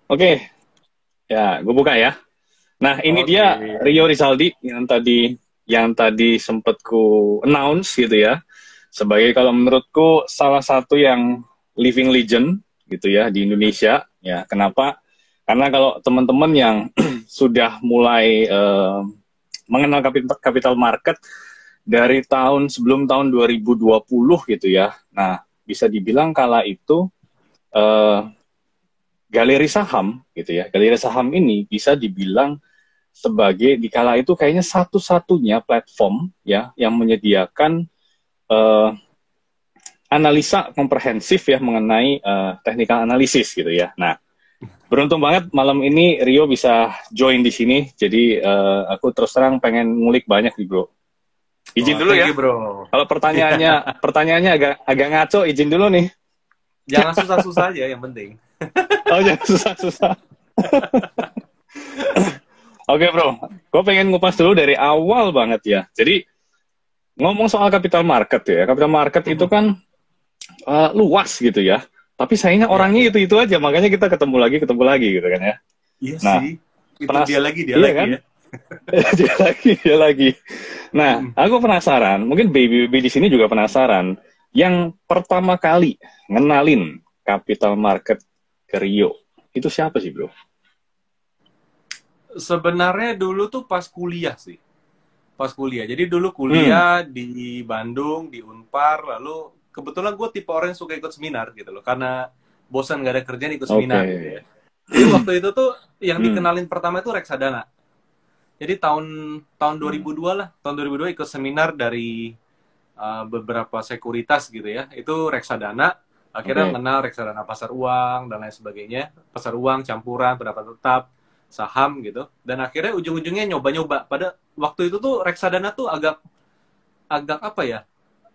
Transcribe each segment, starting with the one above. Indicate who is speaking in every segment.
Speaker 1: Oke, ya, gue buka ya. Nah, ini
Speaker 2: Oke.
Speaker 1: dia Rio Rizaldi yang tadi sempat ku announce gitu ya, sebagai kalau menurutku salah satu yang living legend gitu ya di Indonesia. Ya, kenapa? Karena kalau teman-teman yang sudah mulai mengenal capital market dari tahun sebelum tahun 2020 gitu ya. Nah, bisa dibilang kala itu eh, galeri saham gitu ya. Galeri saham ini bisa dibilang sebagai di kala itu kayaknya satu-satunya platform ya yang menyediakan eh, analisa komprehensif ya mengenai technical analisis gitu ya. Nah, beruntung banget malam ini Rio bisa join di sini. Jadi aku terus terang pengen ngulik banyak nih, Bro. Izin
Speaker 2: Wah,
Speaker 1: dulu
Speaker 2: thank
Speaker 1: ya.
Speaker 2: you, bro.
Speaker 1: Kalau pertanyaannya agak ngaco, izin dulu nih.
Speaker 2: Jangan susah-susah aja, yang penting.
Speaker 1: Oh, jangan susah-susah. Oke, Bro. Gue pengen ngupas dulu dari awal banget ya. Jadi ngomong soal capital market ya. Capital market itu kan luas gitu ya. Tapi sayangnya
Speaker 2: Iya,
Speaker 1: orangnya
Speaker 2: iya.
Speaker 1: itu aja. Makanya kita ketemu lagi gitu kan ya.
Speaker 2: Iya
Speaker 1: Nah,
Speaker 2: sih. Itu
Speaker 1: penas
Speaker 2: dia
Speaker 1: iya
Speaker 2: lagi
Speaker 1: kan?
Speaker 2: ya.
Speaker 1: Dia lagi. Nah,
Speaker 2: Mm-mm.
Speaker 1: aku penasaran. Mungkin baby di sini juga penasaran. Yang pertama kali ngenalin capital market ke Rio itu siapa sih, Bro?
Speaker 2: Sebenarnya dulu tuh pas kuliah sih. Pas kuliah. Jadi dulu
Speaker 1: Hmm,
Speaker 2: kuliah di Bandung, di Unpar, lalu kebetulan gue tipe orang yang suka ikut seminar gitu loh. Karena bosan gak ada kerjaan ikut
Speaker 1: oke.
Speaker 2: seminar gitu ya. Jadi waktu itu tuh yang
Speaker 1: Hmm,
Speaker 2: dikenalin pertama itu reksadana. Jadi tahun tahun
Speaker 1: hmm,
Speaker 2: 2002 lah, tahun 2002 ikut seminar dari beberapa sekuritas gitu ya. Itu reksadana, akhirnya
Speaker 1: oke.
Speaker 2: mengenal reksadana pasar uang dan lain sebagainya. Pasar uang, campuran, pendapat tetap, saham gitu. Dan akhirnya ujung-ujungnya nyoba-nyoba. Pada waktu itu tuh reksadana tuh agak agak apa ya?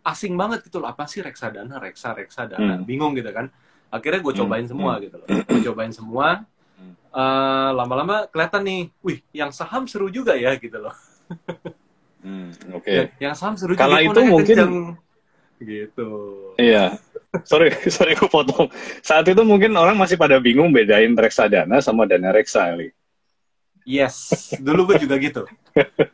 Speaker 2: Asing banget gitu loh. Apa sih reksadana, reksadana.
Speaker 1: Hmm,
Speaker 2: Bingung gitu kan. Akhirnya gue
Speaker 1: hmm,
Speaker 2: cobain semua
Speaker 1: hmm,
Speaker 2: gitu loh. Gue cobain semua.
Speaker 1: hmm,
Speaker 2: Lama-lama kelihatan nih, wih, yang saham seru juga ya gitu loh.
Speaker 1: oke.
Speaker 2: Yang saham seru juga
Speaker 1: Kala
Speaker 2: kok
Speaker 1: itu
Speaker 2: naiknya kenceng
Speaker 1: mungkin,
Speaker 2: gitu.
Speaker 1: iya, sorry, sorry aku potong. Saat itu mungkin orang masih pada bingung bedain reksadana sama dana reksa kali.
Speaker 2: Yes, dulu gue juga gitu.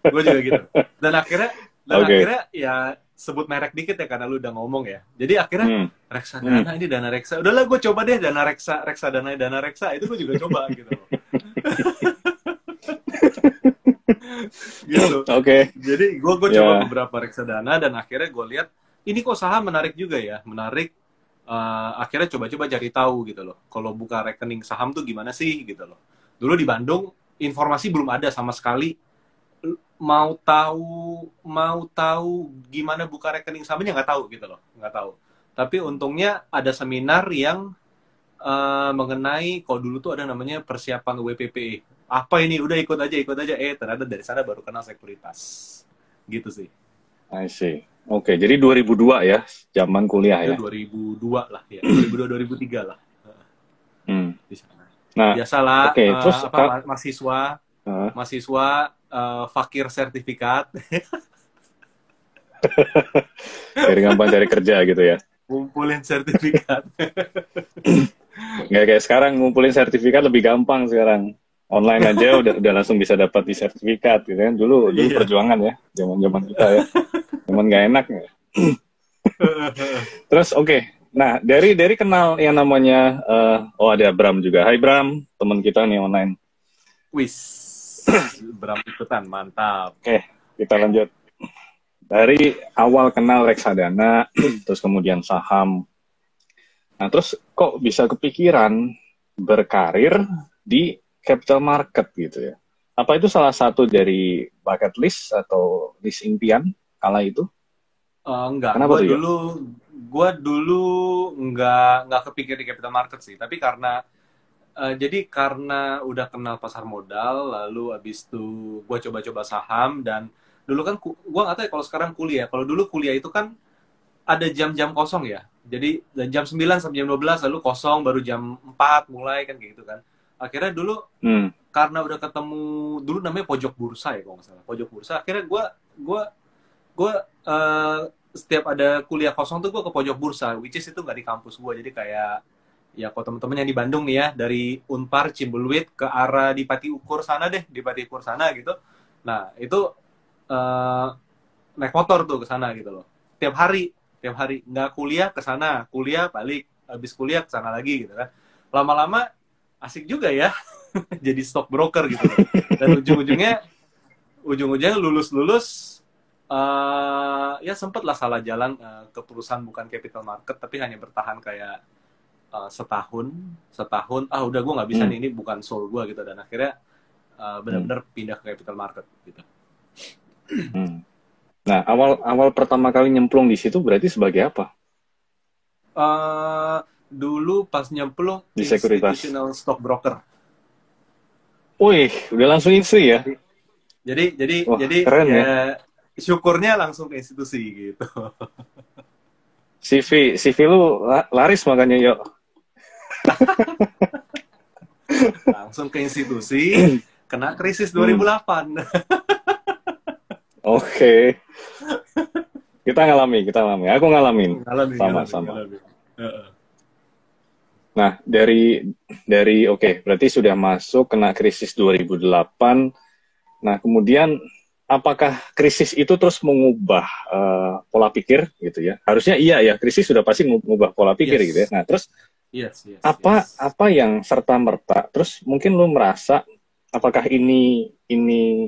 Speaker 2: Gue juga gitu. Dan akhirnya
Speaker 1: Oke.
Speaker 2: ya sebut merek dikit ya karena lu udah ngomong ya. Jadi akhirnya
Speaker 1: Hmm, hmm.
Speaker 2: reksadana ini dana reksa. Udahlah gue coba deh dana reksa, reksadana dana reksa itu gue juga coba gitu loh. Gitu.
Speaker 1: Oke,
Speaker 2: Jadi gue coba
Speaker 1: ya.
Speaker 2: beberapa reksadana dan akhirnya gue lihat ini kok saham menarik juga ya, menarik. Akhirnya coba-coba cari tahu gitu loh. Kalau buka rekening saham tuh gimana sih gitu loh. Dulu di Bandung informasi belum ada sama sekali. Mau tahu gimana buka rekening sahamnya nggak tahu gitu loh, nggak tahu. Tapi untungnya ada seminar yang mengenai kalau dulu tuh ada namanya persiapan WPPE. Apa ini? Udah ikut aja. Ternyata dari sana baru kenal sekuritas. Gitu sih.
Speaker 1: I see. Oke, jadi 2002 ya, zaman kuliah
Speaker 2: Itu
Speaker 1: ya.
Speaker 2: 2002 lah ya, 2002 2003 lah
Speaker 1: Hmm.
Speaker 2: di sana.
Speaker 1: Nah,
Speaker 2: Biasalah
Speaker 1: oke, terus
Speaker 2: apa mahasiswa
Speaker 1: uh,
Speaker 2: mahasiswa fakir sertifikat
Speaker 1: biar gampang cari kerja gitu ya.
Speaker 2: ngumpulin sertifikat.
Speaker 1: Nggak kayak sekarang ngumpulin sertifikat lebih gampang sekarang. Online aja udah langsung bisa dapat di sertifikat gitu kan. Dulu dulu
Speaker 2: Iya.
Speaker 1: perjuangan ya, zaman-zaman kita ya. Zaman nggak enak ya. Terus oke. Nah, dari kenal yang namanya oh ada Bram juga. Hai Bram, teman kita nih online.
Speaker 2: Wis, Bram ikutan, mantap.
Speaker 1: Oke, kita lanjut. Dari awal kenal reksadana, terus kemudian saham. Nah, terus kok bisa kepikiran berkarir di capital market gitu ya? Apa itu salah satu dari bucket list atau list impian kala itu?
Speaker 2: Enggak,
Speaker 1: Kenapa tuh ya?
Speaker 2: gue dulu nggak kepikir di capital market sih, tapi karena udah kenal pasar modal, lalu abis itu gue coba-coba saham dan dulu kan gue nggak tahu ya kalau sekarang kuliah. Kalau dulu kuliah itu kan ada jam-jam kosong ya. Jadi dari jam 9 sampai jam 12 lalu kosong baru jam 4 mulai kan kayak gitu kan. Akhirnya dulu
Speaker 1: Hmm,
Speaker 2: karena udah ketemu dulu namanya pojok bursa ya kalau nggak salah. Pojok bursa akhirnya gue gue setiap ada kuliah kosong tuh gue ke pojok bursa which is itu nggak di kampus gue jadi kayak Ya kalau teman-teman yang di Bandung nih ya, dari Unpar Cimbuluit ke arah di Pati Ukur sana deh, di Pati Ukur sana gitu. Nah itu eh, naik motor tuh ke sana gitu loh. Tiap hari nggak kuliah ke sana, kuliah balik, habis kuliah ke sana lagi gitu kan. Lama-lama asik juga ya, jadi stockbroker gitu loh. Dan ujung-ujungnya lulus-lulus ya sempet lah salah jalan ke perusahaan bukan capital market tapi hanya bertahan kayak setahun udah gue nggak bisa
Speaker 1: Hmm.
Speaker 2: nih, ini bukan soul gue gitu, dan akhirnya
Speaker 1: Hmm.
Speaker 2: benar-benar pindah ke capital market gitu.
Speaker 1: Hmm. Nah, awal pertama kali nyemplung di situ berarti sebagai apa?
Speaker 2: Eh, Dulu pas nyemplung
Speaker 1: Di sekuritas.
Speaker 2: institutional stockbroker.
Speaker 1: Wih, udah langsung istri ya?
Speaker 2: Jadi
Speaker 1: Wah,
Speaker 2: jadi
Speaker 1: keren
Speaker 2: ya
Speaker 1: ya.
Speaker 2: syukurnya langsung ke institusi gitu.
Speaker 1: CV lu laris makanya yuk.
Speaker 2: Langsung ke institusi, kena krisis
Speaker 1: Hmm.
Speaker 2: 2008.
Speaker 1: Oke. Kita ngalami. Aku ngalamin. Sama-sama.
Speaker 2: Ngalamin. Heeh.
Speaker 1: Nah, oke, berarti sudah masuk kena krisis 2008. Nah, kemudian apakah krisis itu terus mengubah pola pikir gitu ya? Harusnya iya ya, krisis sudah pasti mengubah pola pikir gitu ya.
Speaker 2: Yes,
Speaker 1: Nah, terus
Speaker 2: yes, yes,
Speaker 1: apa
Speaker 2: yes.
Speaker 1: apa yang serta merta? Terus mungkin lu merasa apakah ini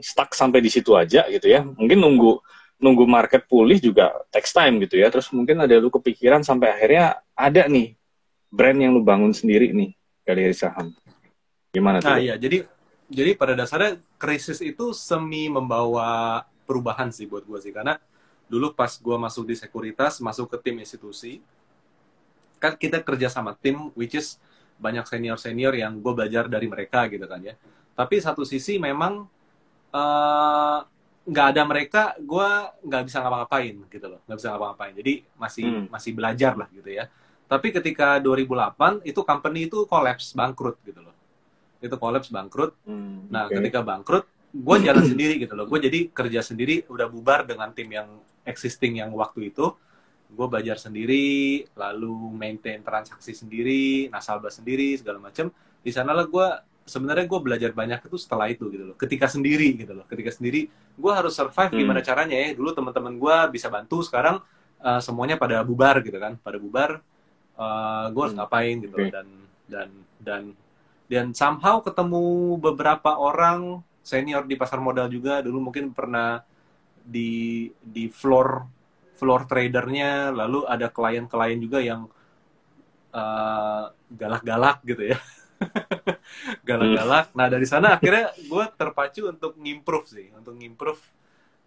Speaker 1: stuck sampai di situ aja gitu ya? Mungkin nunggu nunggu market pulih juga takes time gitu ya. Terus mungkin ada lu kepikiran sampai akhirnya ada nih brand yang lu bangun sendiri nih dari saham. Gimana tuh
Speaker 2: Nah,
Speaker 1: lo?
Speaker 2: iya, jadi pada dasarnya krisis itu semi membawa perubahan sih buat gue sih, karena dulu pas gue masuk di sekuritas, masuk ke tim institusi, kan kita kerja sama tim, which is banyak senior-senior yang gue belajar dari mereka gitu kan ya. Tapi satu sisi memang eh, nggak ada mereka, gue nggak bisa ngapa-ngapain gitu loh, nggak bisa ngapa-ngapain. Jadi masih
Speaker 1: Hmm.
Speaker 2: masih belajar lah gitu ya. Tapi ketika 2008 itu company itu collapse, bangkrut gitu loh. Itu collapse, bangkrut.
Speaker 1: Hmm,
Speaker 2: Nah,
Speaker 1: oke.
Speaker 2: ketika bangkrut, gue jalan sendiri gitu loh. Gue jadi kerja sendiri, udah bubar dengan tim yang existing yang waktu itu. Gue belajar sendiri, lalu maintain transaksi sendiri, nasabah sendiri, segala macam. Di sanalah gue sebenarnya gue belajar banyak itu setelah itu gitu loh. Ketika sendiri gitu loh. Ketika sendiri, gue harus survive gimana
Speaker 1: Hmm.
Speaker 2: caranya ya. Dulu teman-teman gue bisa bantu, sekarang semuanya pada bubar gitu kan. Pada bubar, gue harus
Speaker 1: Hmm.
Speaker 2: ngapain gitu loh.
Speaker 1: Oke.
Speaker 2: Dan dan dan somehow ketemu beberapa orang senior di pasar modal juga. Dulu mungkin pernah di floor floor tradernya, lalu ada klien-klien juga yang galak-galak gitu ya.
Speaker 1: Hmm.
Speaker 2: Galak-galak. Nah, dari sana akhirnya gue terpacu untuk ngimprove sih, untuk ngimprove,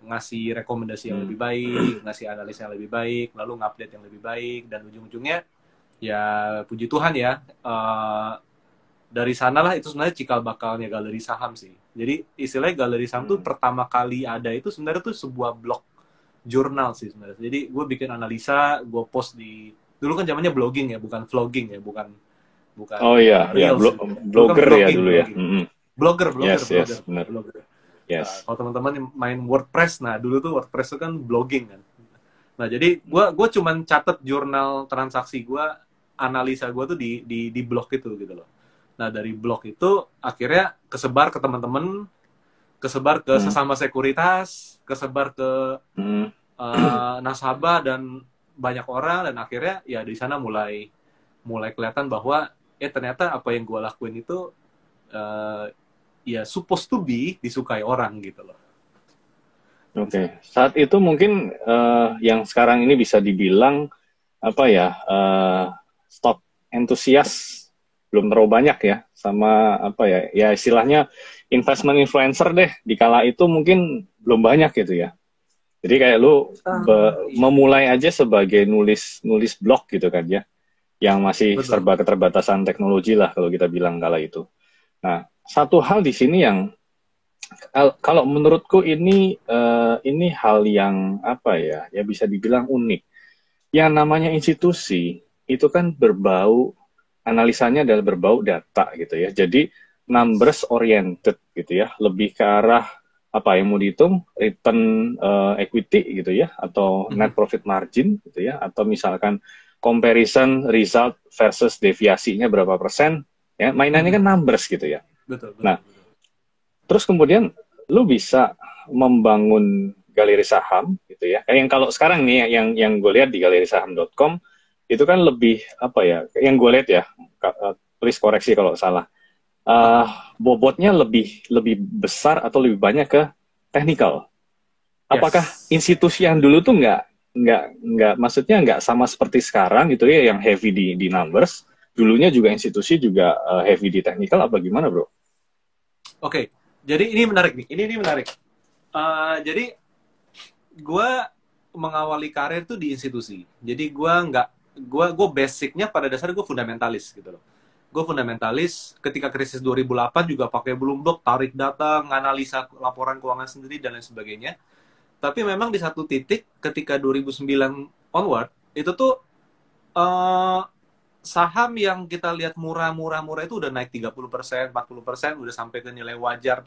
Speaker 2: ngasih rekomendasi yang
Speaker 1: Hmm.
Speaker 2: lebih baik, ngasih analisa yang lebih baik, lalu ngupdate yang lebih baik, dan ujung-ujungnya ya puji Tuhan ya, dari sanalah itu sebenarnya cikal bakalnya galeri saham sih. Jadi istilahnya galeri saham tuh
Speaker 1: Hmm.
Speaker 2: pertama kali ada itu sebenarnya tuh sebuah blog jurnal sih sebenarnya. Jadi gue bikin analisa, gue post di, dulu kan zamannya blogging ya, bukan vlogging ya, bukan bukan
Speaker 1: Oh iya, ya
Speaker 2: reels gitu ya. Dulu kan
Speaker 1: blogger ya
Speaker 2: blogging,
Speaker 1: dulu ya.
Speaker 2: blogging.
Speaker 1: Hmm.
Speaker 2: Blogger, blogger,
Speaker 1: Yes,
Speaker 2: blogger,
Speaker 1: yes, benar.
Speaker 2: blogger.
Speaker 1: Yes.
Speaker 2: Kalau teman-teman yang main WordPress, nah dulu tuh WordPress itu kan blogging kan. Nah jadi gue cuman catet jurnal transaksi gue, analisa gue tuh di blog itu gitu loh. Nah dari blog itu akhirnya kesebar ke teman-teman, kesebar ke
Speaker 1: Hmm.
Speaker 2: sesama sekuritas, kesebar ke
Speaker 1: Hmm.
Speaker 2: nasabah dan banyak orang, dan akhirnya ya di sana mulai mulai kelihatan bahwa ternyata apa yang gue lakuin itu uh, ya supposed to be disukai orang gitu loh di
Speaker 1: Oke.
Speaker 2: sana.
Speaker 1: Saat itu mungkin yang sekarang ini bisa dibilang apa ya, stock entusias belum terlalu banyak ya, sama apa ya, ya istilahnya investment influencer deh. Di kala itu mungkin belum banyak gitu ya. Jadi kayak lu
Speaker 2: Iya,
Speaker 1: memulai aja sebagai nulis nulis blog gitu kan ya, yang masih
Speaker 2: betul.
Speaker 1: serba keterbatasan teknologi lah kalau kita bilang kala itu. Nah, satu hal di sini yang kalau menurutku ini hal yang apa ya, ya bisa dibilang unik. Yang namanya institusi itu kan berbau, analisanya adalah berbau data gitu ya. Jadi numbers
Speaker 2: Yes.
Speaker 1: oriented gitu ya, lebih ke arah apa yang mau dihitung, return equity gitu ya, atau net
Speaker 2: Mhm.
Speaker 1: profit margin gitu ya, atau misalkan comparison result versus deviasinya berapa persen, ya mainannya kan numbers gitu ya.
Speaker 2: Betul, betul,
Speaker 1: Nah,
Speaker 2: betul.
Speaker 1: terus kemudian lu bisa membangun galeri saham gitu ya. Kayak yang kalau sekarang nih yang gue lihat di galerisaham.com itu kan lebih apa ya? Yang gue lihat ya, please koreksi kalau salah. Bobotnya lebih besar atau lebih banyak ke technical. Apakah
Speaker 2: Yes.
Speaker 1: institusi yang dulu tuh nggak maksudnya nggak sama seperti sekarang gitu ya yang heavy di numbers, dulunya juga institusi juga heavy di technical apa gimana bro?
Speaker 2: Oke, jadi ini menarik nih. Ini menarik. Jadi gue mengawali karir tuh di institusi. Jadi gue basicnya pada dasarnya gue fundamentalis gitu loh. Gue fundamentalis ketika krisis 2008 juga pakai Bloomberg, tarik data, nganalisa laporan keuangan sendiri dan lain sebagainya. Tapi memang di satu titik ketika 2009 onward itu tuh eh, saham yang kita lihat murah itu udah naik 30%, 40%, udah sampai ke nilai wajar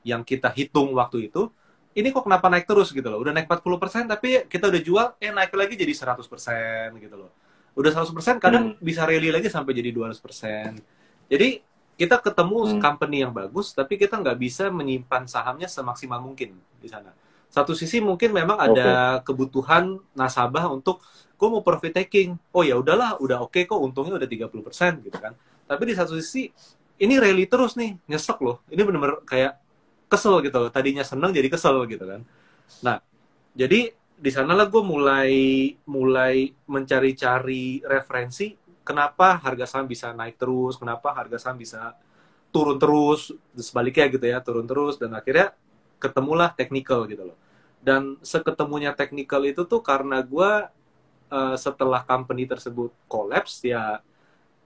Speaker 2: yang kita hitung waktu itu. Ini kok kenapa naik terus gitu loh. Udah naik 40% tapi kita udah jual, naik lagi jadi 100% gitu loh. Udah 100% kadang
Speaker 1: Hmm,
Speaker 2: bisa rally lagi sampai jadi 200%. Jadi kita ketemu
Speaker 1: hmm,
Speaker 2: company yang bagus, tapi kita nggak bisa menyimpan sahamnya semaksimal mungkin di sana. Satu sisi mungkin memang
Speaker 1: oke.
Speaker 2: ada kebutuhan nasabah untuk gue mau profit taking. Oh ya udahlah, udah oke kok, untungnya udah 30% gitu kan. Tapi di satu sisi ini rally terus nih, nyesek loh. Ini bener-bener kayak kesel gitu loh. Tadinya seneng jadi kesel gitu kan. Nah, jadi di sanalah gue mulai mencari-cari referensi kenapa harga saham bisa naik terus, kenapa harga saham bisa turun terus, sebaliknya gitu ya, turun terus dan akhirnya ketemulah technical gitu loh. Dan seketemunya technical itu tuh karena gue setelah company tersebut collapse ya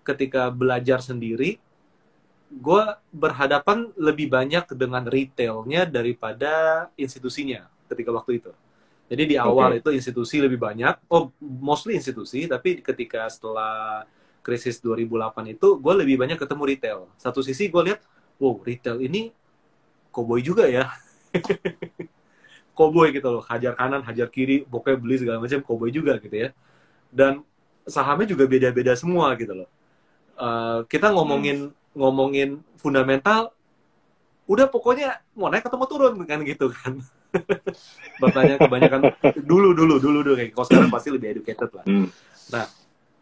Speaker 2: ketika belajar sendiri gue berhadapan lebih banyak dengan retailnya daripada institusinya ketika waktu itu. Jadi di awal
Speaker 1: Oke.
Speaker 2: itu institusi lebih banyak, mostly institusi, tapi ketika setelah krisis 2008 itu gue lebih banyak ketemu retail. Satu sisi gue lihat, wow retail ini koboi juga ya, koboi gitu loh, hajar kanan, hajar kiri, pokoknya beli segala macam koboi juga gitu ya. Dan sahamnya juga beda-beda semua gitu loh. Kita
Speaker 1: Hmm.
Speaker 2: ngomongin fundamental, udah pokoknya mau naik atau mau turun kan gitu kan. Bertanya kebanyakan dulu kayak kalau sekarang pasti lebih educated lah.
Speaker 1: Hmm.
Speaker 2: Nah,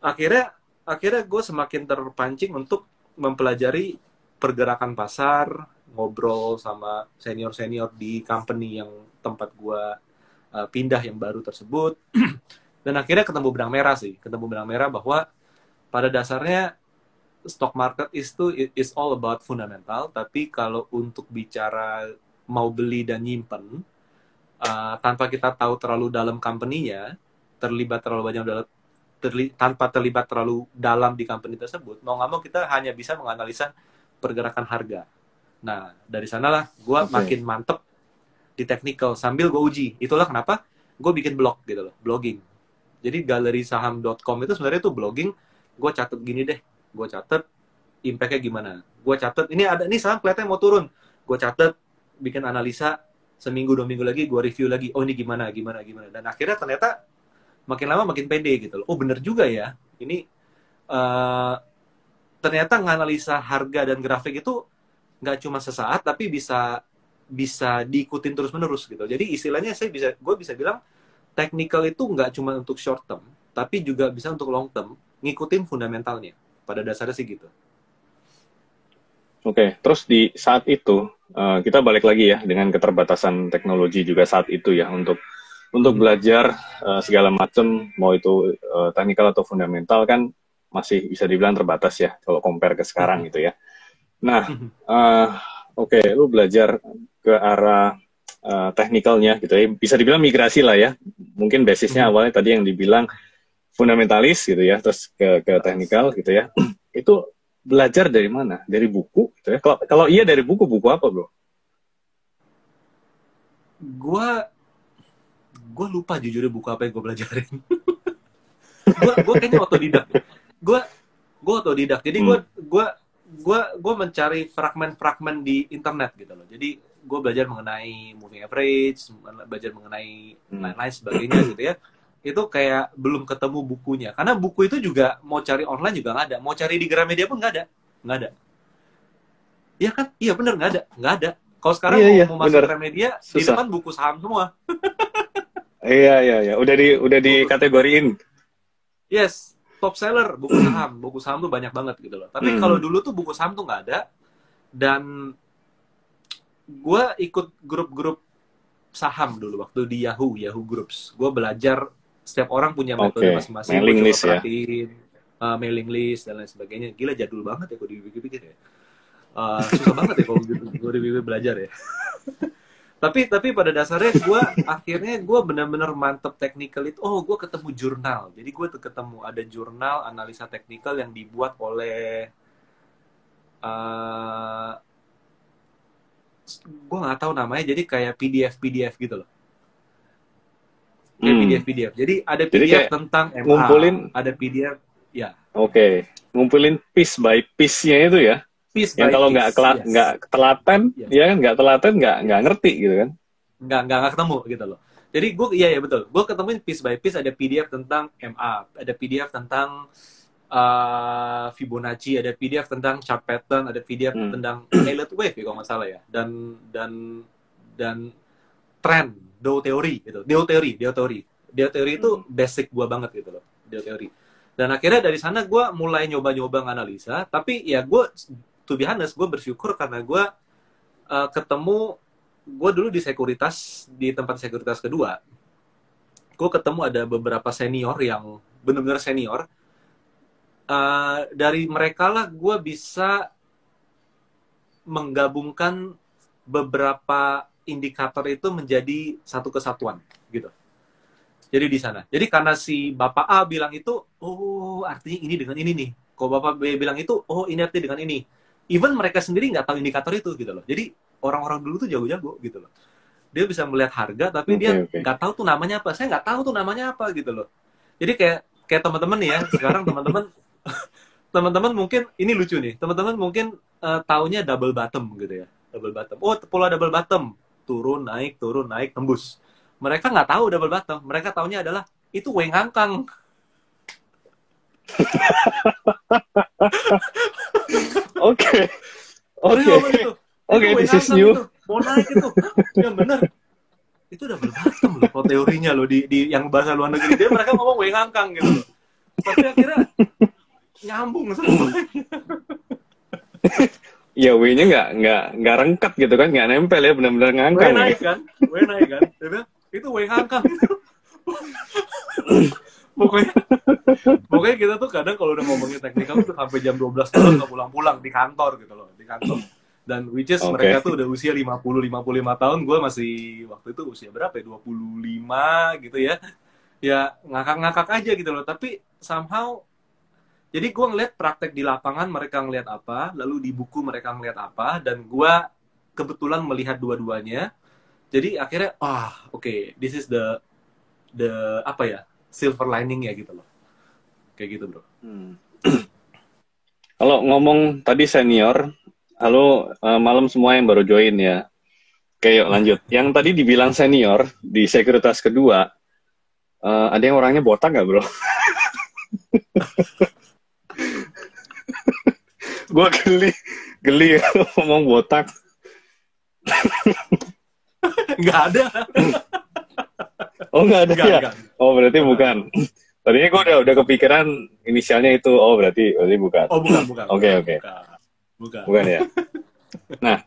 Speaker 2: akhirnya akhirnya gue semakin terpancing untuk mempelajari pergerakan pasar, ngobrol sama senior-senior di company yang tempat gue pindah yang baru tersebut. Dan akhirnya ketemu benang merah sih, ketemu benang merah bahwa pada dasarnya stock market is all about fundamental, tapi kalau untuk bicara mau beli dan nyimpen, tanpa kita tahu terlalu dalam company-nya, terlibat terlalu banyak dalam tanpa terlibat terlalu dalam di company tersebut, mau nggak mau kita hanya bisa menganalisa pergerakan harga. Nah, dari sanalah gue
Speaker 1: Oke.
Speaker 2: makin mantep di technical sambil gue uji. Itulah kenapa gue bikin blog gitu loh, blogging. Jadi galerisaham.com itu sebenarnya itu blogging. Gue catet gini deh, gue catet impact-nya gimana. Gue catet ini saham kelihatannya mau turun. Gue catet bikin analisa seminggu 2 minggu lagi gue review lagi. Oh ini gimana. Dan akhirnya ternyata makin lama makin pede gitu loh. Oh bener juga ya. Ini uh, ternyata nganalisa harga dan grafik itu nggak cuma sesaat tapi bisa bisa diikutin terus menerus gitu. Jadi istilahnya gue bisa bilang technical itu nggak cuma untuk short term, tapi juga bisa untuk long term, ngikutin fundamentalnya. Pada dasarnya sih gitu.
Speaker 1: Oke, terus di saat itu kita balik lagi ya dengan keterbatasan teknologi juga saat itu ya untuk
Speaker 2: Mhm.
Speaker 1: belajar segala macam mau itu technical atau fundamental kan masih bisa dibilang terbatas ya kalau compare ke sekarang gitu ya. Nah, uh, oke, lu belajar ke arah technicalnya gitu ya. Bisa dibilang migrasi lah ya. Mungkin basisnya awalnya tadi yang dibilang fundamentalis gitu ya, terus ke technical gitu ya. Itu belajar dari mana? Dari buku gitu ya. Kalau iya dari buku apa, Bro?
Speaker 2: Gue gue lupa jujur buku apa yang gue pelajarin. Gue kayaknya otodidak. Gue gue otodidak. Jadi
Speaker 1: Hmm,
Speaker 2: gue mencari fragmen-fragmen di internet gitu loh. Jadi gue belajar mengenai moving average, belajar mengenai
Speaker 1: hmm,
Speaker 2: lain-lain sebagainya gitu ya. itu kayak belum ketemu bukunya. Karena buku itu juga mau cari online juga nggak ada, mau cari di Gramedia pun nggak ada, nggak ada. Iya kan? Iya bener nggak ada, nggak ada. Kalau sekarang
Speaker 1: Iya,
Speaker 2: mau
Speaker 1: iya,
Speaker 2: mau masuk
Speaker 1: bener.
Speaker 2: Gramedia, di
Speaker 1: Susah.
Speaker 2: depan buku saham semua.
Speaker 1: Iya, iya, iya. Udah
Speaker 2: Buku,
Speaker 1: dikategoriin.
Speaker 2: yes, top seller buku saham tuh banyak banget gitu loh. Tapi kalau
Speaker 1: Hmm.
Speaker 2: dulu tuh buku saham tuh nggak ada, dan gue ikut grup-grup saham dulu waktu di Yahoo Groups. Gue belajar setiap orang punya metode
Speaker 1: Oke.
Speaker 2: masing-masing. Gue
Speaker 1: Mailing
Speaker 2: coba
Speaker 1: list ya.
Speaker 2: perhatiin mailing list dan lain sebagainya. Gila jadul banget ya kalau dipikir-pikir ya. Susah banget ya kalau gue dipikir belajar ya. Tapi pada dasarnya gue akhirnya gue benar-benar mantep technical itu. Oh, gue ketemu jurnal. Jadi gue tuh ketemu ada jurnal analisa teknikal yang dibuat oleh uh, gue nggak tahu namanya. Jadi kayak PDF gitu loh. Kayak
Speaker 1: Hmm.
Speaker 2: PDF. Jadi ada
Speaker 1: Jadi
Speaker 2: PDF
Speaker 1: kayak
Speaker 2: tentang MA,
Speaker 1: ngumpulin,
Speaker 2: ada PDF ya,
Speaker 1: oke, ngumpulin piece by piece-nya itu ya.
Speaker 2: piece
Speaker 1: Yang
Speaker 2: by
Speaker 1: kalau
Speaker 2: piece.
Speaker 1: nggak
Speaker 2: Yes.
Speaker 1: telaten,
Speaker 2: Yes.
Speaker 1: ya kan nggak telaten nggak
Speaker 2: Yes.
Speaker 1: ngerti gitu kan.
Speaker 2: Nggak ketemu gitu loh. Jadi gue iya betul. Gue ketemuin piece by piece, ada PDF tentang MA, ada PDF tentang Fibonacci, ada PDF tentang chart pattern, ada PDF
Speaker 1: Hmm.
Speaker 2: tentang Elliott wave ya kalau nggak salah ya. Dan trend, Dow teori gitu. Dow teori itu
Speaker 1: Hmm.
Speaker 2: basic gue banget gitu loh. Dow teori. Dan akhirnya dari sana gue mulai nyoba-nyoba analisa, tapi ya gue, to be honest, gue bersyukur karena gue ketemu, gue dulu di sekuritas, di tempat sekuritas kedua, gue ketemu ada beberapa senior yang benar-benar senior. Dari mereka lah gue bisa menggabungkan beberapa indikator itu menjadi satu kesatuan gitu. Jadi di sana. Jadi karena si Bapak A bilang itu, oh artinya ini dengan ini nih. Kalau Bapak B bilang itu, oh ini artinya dengan ini. Even mereka sendiri nggak tahu indikator itu gitu loh. Jadi orang-orang dulu tuh jago-jago gitu loh. Dia bisa melihat harga, tapi
Speaker 1: Oke,
Speaker 2: dia
Speaker 1: oke.
Speaker 2: nggak tahu tuh namanya apa. Saya nggak tahu tuh namanya apa gitu loh. Jadi kayak teman-teman nih ya. Sekarang teman-teman teman-teman mungkin ini lucu nih. Teman-teman mungkin taunya double bottom gitu ya. Double bottom. Oh, pola double bottom. Turun, naik, tembus. Mereka nggak tahu double bottom. Mereka taunya adalah itu Weng Hang Kang.
Speaker 1: Oke,
Speaker 2: Mereka
Speaker 1: oke,
Speaker 2: ngomong gitu. Itu
Speaker 1: oke.
Speaker 2: Weng
Speaker 1: This
Speaker 2: Hang
Speaker 1: is
Speaker 2: Kang
Speaker 1: new.
Speaker 2: itu. Mau naik itu. Yang benar. Itu double bottom loh kalau teorinya loh di yang bahasa luar negeri. Dia mereka ngomong Weng Hang Kang gitu loh. Tapi akhirnya nyambung semuanya.
Speaker 1: Ya W-nya nggak rengkat gitu kan, nggak nempel ya, benar-benar
Speaker 2: W
Speaker 1: ngangkang ya.
Speaker 2: naik kan. Dia bilang, itu Weng Hang Kang. pokoknya pokoknya kita tuh kadang kalau udah ngomongin teknikal tuh sampai jam 12 malam nggak pulang-pulang di kantor gitu loh, di kantor. Dan which is mereka
Speaker 1: Oke.
Speaker 2: tuh udah usia 55 tahun, gue masih waktu itu usia berapa ya, 25 gitu ya. Ya ngakak-ngakak aja gitu loh, tapi somehow jadi gue ngeliat praktek di lapangan mereka ngeliat apa, lalu di buku mereka ngeliat apa, dan gue kebetulan melihat dua-duanya. Jadi akhirnya oke, this is the apa ya, silver lining ya gitu loh, kayak gitu bro.
Speaker 1: Hmm. Kalau ngomong tadi senior, halo, malam semua yang baru join ya. Oke, yuk lanjut. Yang tadi dibilang senior di sekuritas kedua, ada yang orangnya botak nggak, bro? Gua geli ngomong botak.
Speaker 2: Nggak ada.
Speaker 1: Oh, nggak ada ya?
Speaker 2: Nggak.
Speaker 1: Oh, berarti bukan. Tadinya gue udah kepikiran inisialnya itu. Oh, berarti bukan.
Speaker 2: Oh bukan.
Speaker 1: Oke.
Speaker 2: Bukan.
Speaker 1: Bukan ya. Nah,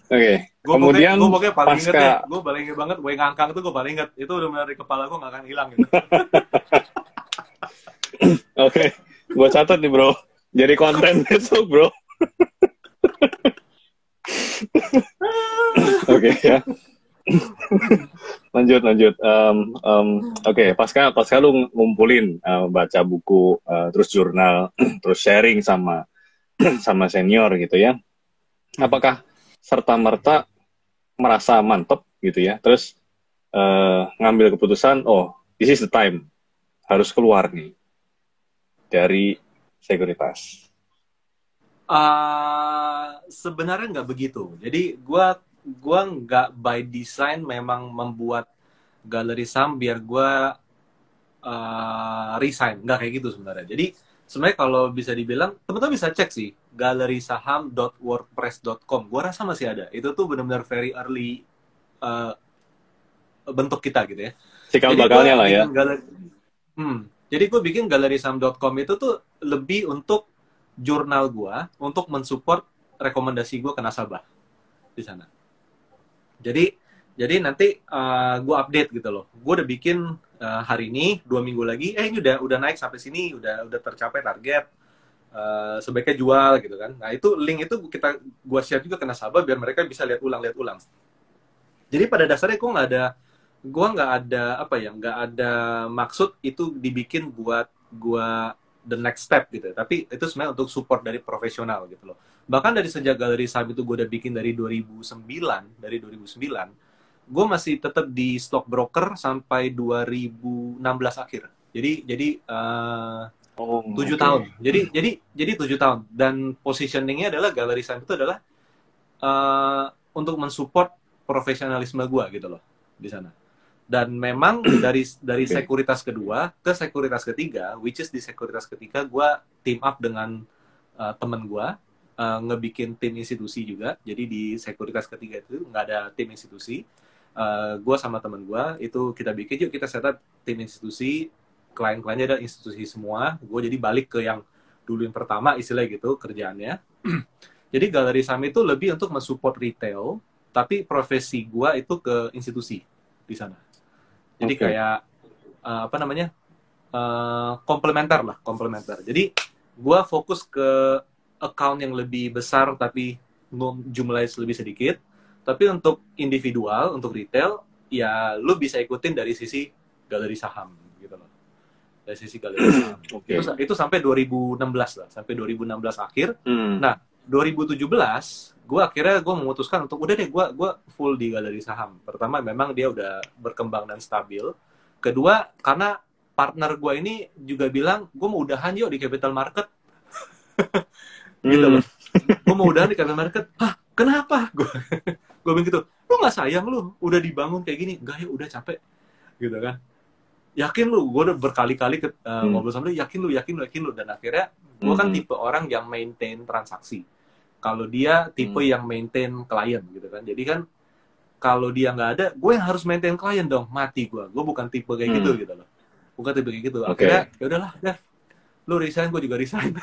Speaker 1: oke. Kemudian
Speaker 2: Gue pokoknya paling inget deh.
Speaker 1: pasca,
Speaker 2: Gue paling inget banget Weng Hang Kang tuh, gue paling inget. Itu udah dari kepala gue nggak akan hilang gitu.
Speaker 1: oke, gue catat nih bro. Jadi konten besok bro. Oke ya. Lanjut. Oke, pasca lu ngumpulin, baca buku, terus jurnal, terus sharing sama senior gitu ya. Apakah serta merta merasa mantep gitu ya? Terus ngambil keputusan, oh, this is the time, harus keluar nih dari sekuritas.
Speaker 2: Sebenarnya nggak begitu. Jadi gue nggak by design memang membuat galeri saham biar gue resign. Nggak kayak gitu sebenarnya. Jadi sebenarnya kalau bisa dibilang, teman-teman bisa cek sih, galerisaham.wordpress.com. Gue rasa masih ada. Itu tuh benar-benar very early bentuk kita gitu ya.
Speaker 1: Cikal
Speaker 2: Jadi gue
Speaker 1: bakalnya lah ya.
Speaker 2: bikin galeri, jadi gue bikin galerisaham.com itu tuh lebih untuk jurnal gue, untuk mensupport rekomendasi gue ke nasabah di sana. Jadi nanti gue update gitu loh. Gue udah bikin hari ini 2 minggu lagi, ini udah naik sampai sini, udah tercapai target. Sebaiknya jual gitu kan. Nah itu link itu gue share juga ke nasabah biar mereka bisa lihat ulang. Jadi pada dasarnya gue nggak ada maksud itu dibikin buat gue the next step gitu. Tapi itu sebenarnya untuk support dari profesional gitu loh. Bahkan dari sejak galeri saham itu gue udah bikin dari 2009, gue masih tetap di stockbroker sampai 2016 akhir. Jadi 7 tahun. Jadi 7 tahun. Dan positioningnya adalah galeri saham itu adalah untuk mensupport profesionalisme gue gitu loh di sana. Dan memang dari sekuritas kedua ke sekuritas ketiga, which is di sekuritas ketiga gue team up dengan temen gue, ngebikin tim institusi juga. Jadi di sekuritas ketiga itu nggak ada tim institusi. Gue sama temen gue itu kita bikin, yuk kita setup tim institusi, klien-kliennya ada institusi semua. Gue jadi balik ke yang dulu yang pertama istilahnya gitu kerjaannya. Jadi galeri saham itu lebih untuk mensupport retail, tapi profesi gue itu ke institusi di sana. Jadi kayak komplementer. Jadi gue fokus ke account yang lebih besar tapi jumlahnya lebih sedikit. Tapi untuk individual, untuk retail, ya lu bisa ikutin dari sisi galeri saham gitu loh. Dari sisi galeri saham. Itu sampai 2016 lah, sampai 2016 akhir. Nah, 2017 gue memutuskan untuk udah deh gue full di galeri saham. Pertama memang dia udah berkembang dan stabil. Kedua karena partner gue ini juga bilang gue mau udahan yuk di capital market. Gitu loh. Gue mau udahan di capital market. Hah, kenapa? Gue bilang gitu. Lu nggak sayang lu udah dibangun kayak gini? Enggak ya, udah capek. Gitu kan. Yakin lu? Gue udah berkali-kali ngobrol sama lu, yakin lu. Dan akhirnya gue kan tipe orang yang maintain transaksi. Kalau dia tipe yang maintain klien gitu kan. Jadi kan kalau dia nggak ada, gue yang harus maintain klien dong. Mati gue. Gue bukan tipe kayak gitu loh. Bukan tipe kayak gitu. Akhirnya ya udahlah, Dev. Lu resign, gue juga resign.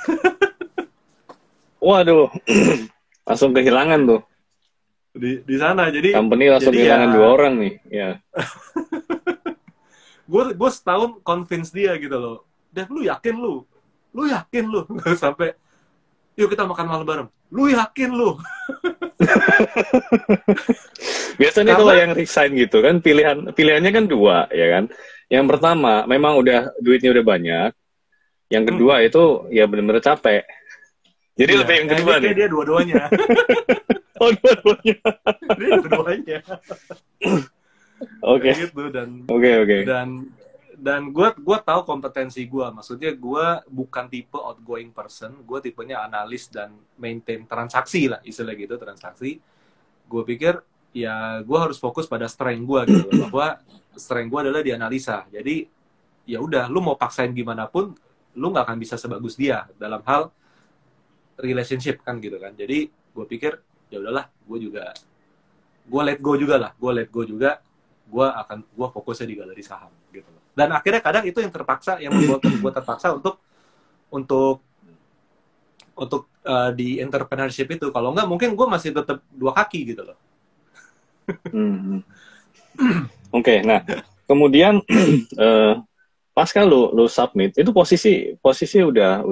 Speaker 1: Waduh. Langsung kehilangan tuh.
Speaker 2: Di sana. Jadi
Speaker 1: company langsung kehilangan 2 orang nih. Ya.
Speaker 2: Gue setahun convince dia gitu loh. Dev, lu yakin lu? Sampai yuk kita makan malam bareng. Lu yakin lu?
Speaker 1: Biasanya kalau yang resign gitu kan pilihannya kan 2 ya kan. Yang pertama memang duitnya udah banyak. Yang kedua itu ya benar-benar capek. Jadi lebih yang kedua nih.
Speaker 2: Dia dua-duanya.
Speaker 1: Oh, dua-duanya.
Speaker 2: Dia dua-duanya.
Speaker 1: Oke.
Speaker 2: Gitu
Speaker 1: Oke.
Speaker 2: Dan gue tahu kompetensi gue. Maksudnya gue bukan tipe outgoing person. Gue tipenya analis dan maintain transaksi lah. Istilah gitu, transaksi. Gue pikir, ya gue harus fokus pada strength gue gitu. Bahwa strength gue adalah di analisa. Jadi, ya udah, lu mau paksain gimana pun, lu gak akan bisa sebagus dia. Dalam hal relationship kan gitu kan. Jadi, gue pikir, ya udahlah, gue let go juga. Gue fokusnya di galeri saham gitu loh. Dan akhirnya kadang itu yang membuat gue terpaksa untuk di entrepreneurship itu. Kalau enggak mungkin gue masih tetap 2 kaki gitu loh.
Speaker 1: Oke, nah kemudian pasca lu submit itu posisi udah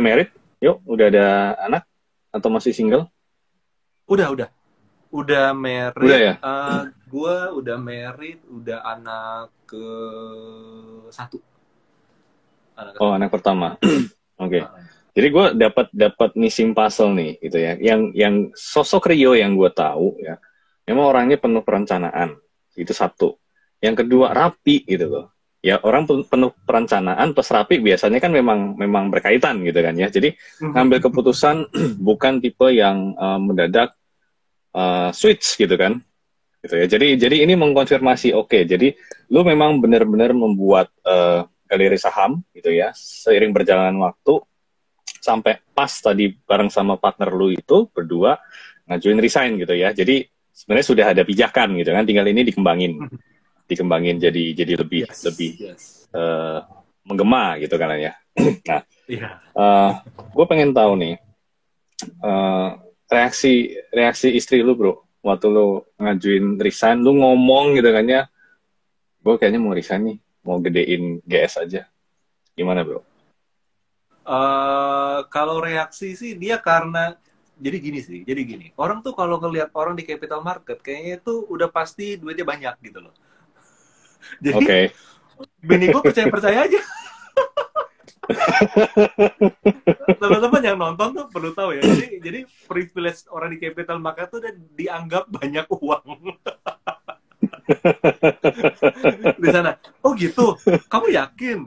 Speaker 1: married, udah ada anak atau masih single?
Speaker 2: Udah married.
Speaker 1: Udah ya?
Speaker 2: Gue udah married, udah anak ke 1.
Speaker 1: Anak pertama. Oke. Jadi gue dapat missing puzzle nih gitu ya. Yang sosok Rio yang gue tahu ya, memang orangnya penuh perencanaan. Itu satu. Yang kedua rapi gitu loh. Ya orang penuh perencanaan plus rapi biasanya kan memang berkaitan gitu kan ya. Jadi ngambil keputusan bukan tipe yang mendadak switch gitu kan. gitu ya. Jadi ini mengkonfirmasi, oke, jadi lu memang benar-benar membuat galeri saham gitu ya, seiring berjalan waktu sampai pas tadi bareng sama partner lu itu berdua ngajuin resign gitu ya. Jadi sebenarnya sudah ada pijakan gitu kan, tinggal ini dikembangin jadi lebih
Speaker 2: Yes,
Speaker 1: lebih
Speaker 2: yes.
Speaker 1: menggema gitu kan ya. Nah,
Speaker 2: Iya.
Speaker 1: gue pengen tahu nih eh, reaksi istri lu bro waktu lu ngajuin resign, lu ngomong gitu kan ya, gue kayaknya mau resign nih, mau gedein GS aja, gimana bro?
Speaker 2: Kalau reaksi sih dia karena jadi gini sih, jadi gini. Orang tuh kalau ngelihat orang di capital market kayaknya itu udah pasti duitnya banyak gitu loh. Jadi
Speaker 1: Oke.
Speaker 2: bini gue percaya-percaya aja. Teman-teman yang nonton tuh perlu tahu ya. Jadi privilege orang di capital market tuh udah dianggap banyak uang di sana. Oh gitu. Kamu yakin?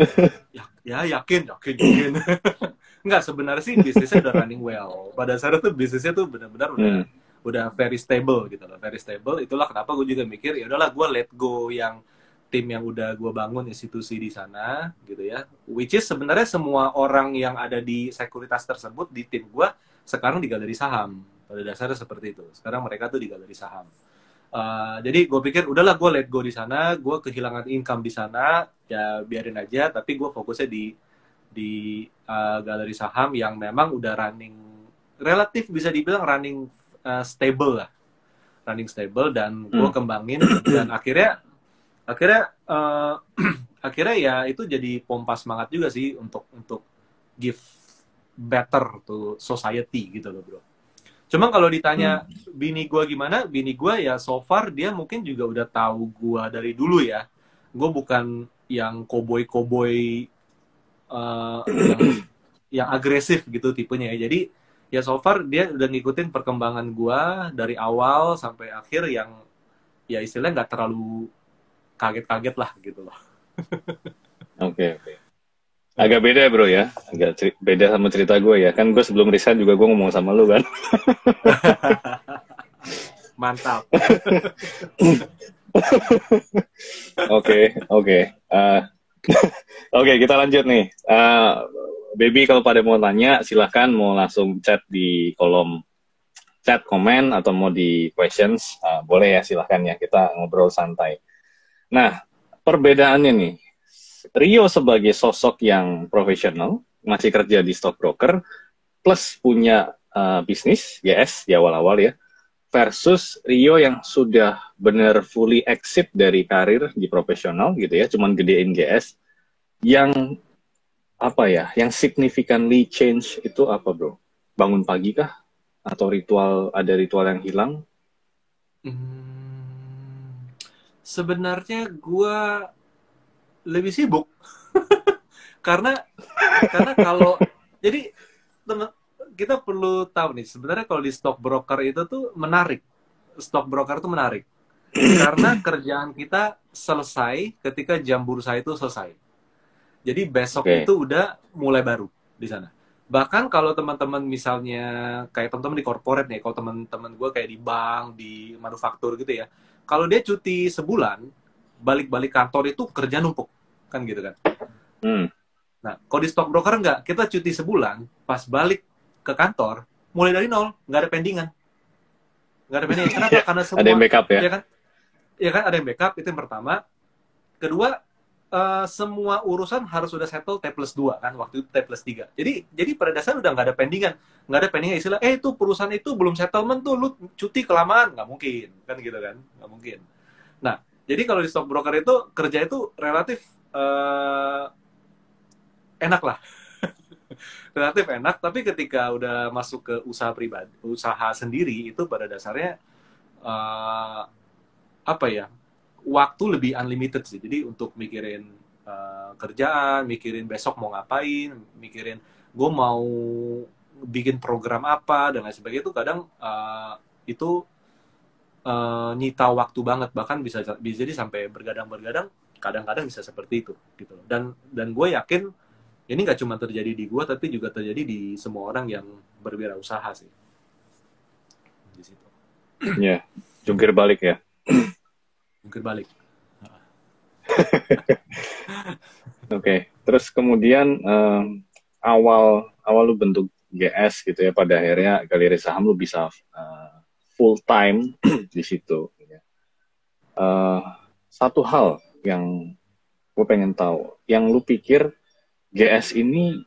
Speaker 2: Ya yakin, yakin. Enggak, sebenarnya sih bisnisnya udah running well. Pada saat itu bisnisnya tuh benar-benar udah very stable gitu loh, very stable. Itulah kenapa gue juga mikir ya udahlah gue let go yang tim yang udah gue bangun institusi di sana gitu ya. Which is sebenarnya semua orang yang ada di sekuritas tersebut di tim gue sekarang di galeri saham. Pada dasarnya seperti itu. Sekarang mereka tuh di galeri saham. Jadi gue pikir udahlah gue let go di sana, gue kehilangan income di sana, ya biarin aja. Tapi gue fokusnya di galeri saham yang memang udah running relatif bisa dibilang running stable lah, running stable dan gue kembangin dan akhirnya akhirnya ya itu jadi pompa semangat juga sih untuk give better to society gitu loh bro. Cuma kalau ditanya bini gue gimana, bini gue ya so far dia mungkin juga udah tahu gue dari dulu ya. Gue bukan yang koboi-koboi yang agresif gitu tipenya ya. Jadi ya so far dia udah ngikutin perkembangan gue dari awal sampai akhir yang ya istilahnya nggak terlalu kaget-kaget lah gitu loh.
Speaker 1: Oke. Agak beda bro ya, beda sama cerita gue ya. Kan gue sebelum resign juga gue ngomong sama lu kan.
Speaker 2: Mantap.
Speaker 1: Oke. Oke, kita lanjut nih. Baby kalau pada mau tanya, silahkan mau langsung chat di kolom chat, komen, atau mau di questions. Boleh ya, silahkan ya. Kita ngobrol santai. Nah, perbedaannya nih. Rio sebagai sosok yang profesional, masih kerja di stockbroker, plus punya bisnis, yes, di awal-awal ya, versus Rio yang sudah benar fully exit dari karir di profesional gitu ya, cuman gedein GS, yang apa ya, yang significantly change itu apa bro? Bangun pagi kah? Atau ada ritual yang hilang?
Speaker 2: Sebenarnya gue lebih sibuk karena kalau jadi kita perlu tahu nih sebenarnya kalau di stockbroker itu tuh menarik, stockbroker tuh menarik karena kerjaan kita selesai ketika jam bursa itu selesai. Jadi besok itu udah mulai baru di sana. Bahkan kalau teman-teman misalnya kayak teman-teman di corporate nih, kalau teman-teman gue kayak di bank, di manufaktur gitu ya, kalau dia cuti sebulan, balik-balik kantor itu kerja numpuk, kan gitu kan. Nah, kalau di stockbroker enggak, kita cuti sebulan, pas balik ke kantor, mulai dari nol, nggak ada pendingan. Nggak ada pendingan. Kenapa? Karena semua...
Speaker 1: Ada yang backup ya?
Speaker 2: Ya kan, ada yang backup, itu yang pertama. Kedua, semua urusan harus sudah settle T+2 kan, waktu itu T+3. Jadi pada dasarnya udah nggak ada pendingan. Nggak ada pendingan istilah, itu perusahaan itu belum settlement tuh, lu cuti kelamaan. Nggak mungkin, kan gitu kan. Nggak mungkin. Nah, jadi kalau di stockbroker itu, kerja itu relatif enak lah. Relatif enak, tapi ketika udah masuk ke usaha pribadi, usaha sendiri, itu pada dasarnya, apa ya, waktu lebih unlimited sih. Jadi untuk mikirin kerjaan, mikirin besok mau ngapain, mikirin gue mau bikin program apa dan lain sebagainya itu kadang itu nyita waktu banget, bahkan bisa jadi sampai bergadang-bergadang, kadang-kadang bisa seperti itu gitu loh. Dan gue yakin ini nggak cuma terjadi di gue tapi juga terjadi di semua orang yang berwirausaha sih di situ.
Speaker 1: Ya, jungkir balik ya.
Speaker 2: Mungkin balik.
Speaker 1: Oke, terus kemudian awal awal lu bentuk GS gitu ya, pada akhirnya Galeri Saham lu bisa full time di situ. Ya. Eh, Satu hal yang gue pengen tahu, yang lu pikir GS ini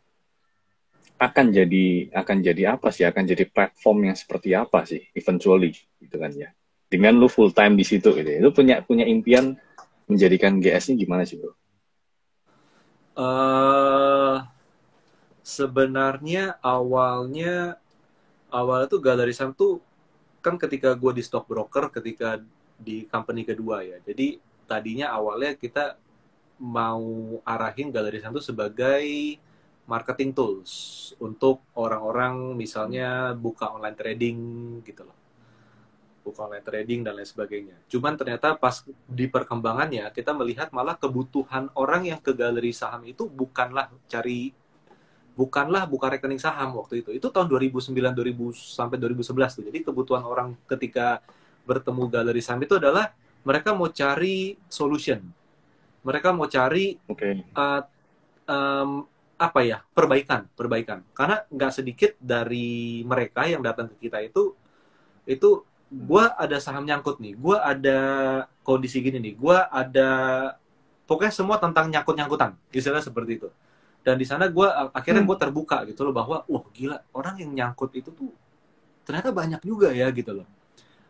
Speaker 1: akan jadi apa sih? Akan jadi platform yang seperti apa sih eventually gitu kan ya. Dengan lu full time di situ gitu. Lu punya impian menjadikan GS ini gimana sih, Bro?
Speaker 2: eh Sebenarnya awalnya tuh Galeri Saham tuh kan ketika gue di stockbroker, ketika di company kedua ya. Jadi tadinya awalnya kita mau arahin Galeri Saham tuh sebagai marketing tools untuk orang-orang misalnya buka online trading gitu loh. Buka online trading dan lain sebagainya. Cuman ternyata pas di perkembangannya kita melihat malah kebutuhan orang yang ke Galeri Saham itu bukanlah buka rekening saham waktu itu. Itu tahun 2009 2000 sampai 2011 tuh. Jadi kebutuhan orang ketika bertemu Galeri Saham itu adalah mereka mau cari solution. Mereka mau cari apa ya, perbaikan. Karena nggak sedikit dari mereka yang datang ke kita itu gue ada saham nyangkut nih, gue ada kondisi gini nih, gue ada pokoknya semua tentang nyangkut-nyangkutan, istilah seperti itu. Dan di sana akhirnya gue terbuka gitu loh, bahwa wah gila, orang yang nyangkut itu tuh ternyata banyak juga ya gitu loh,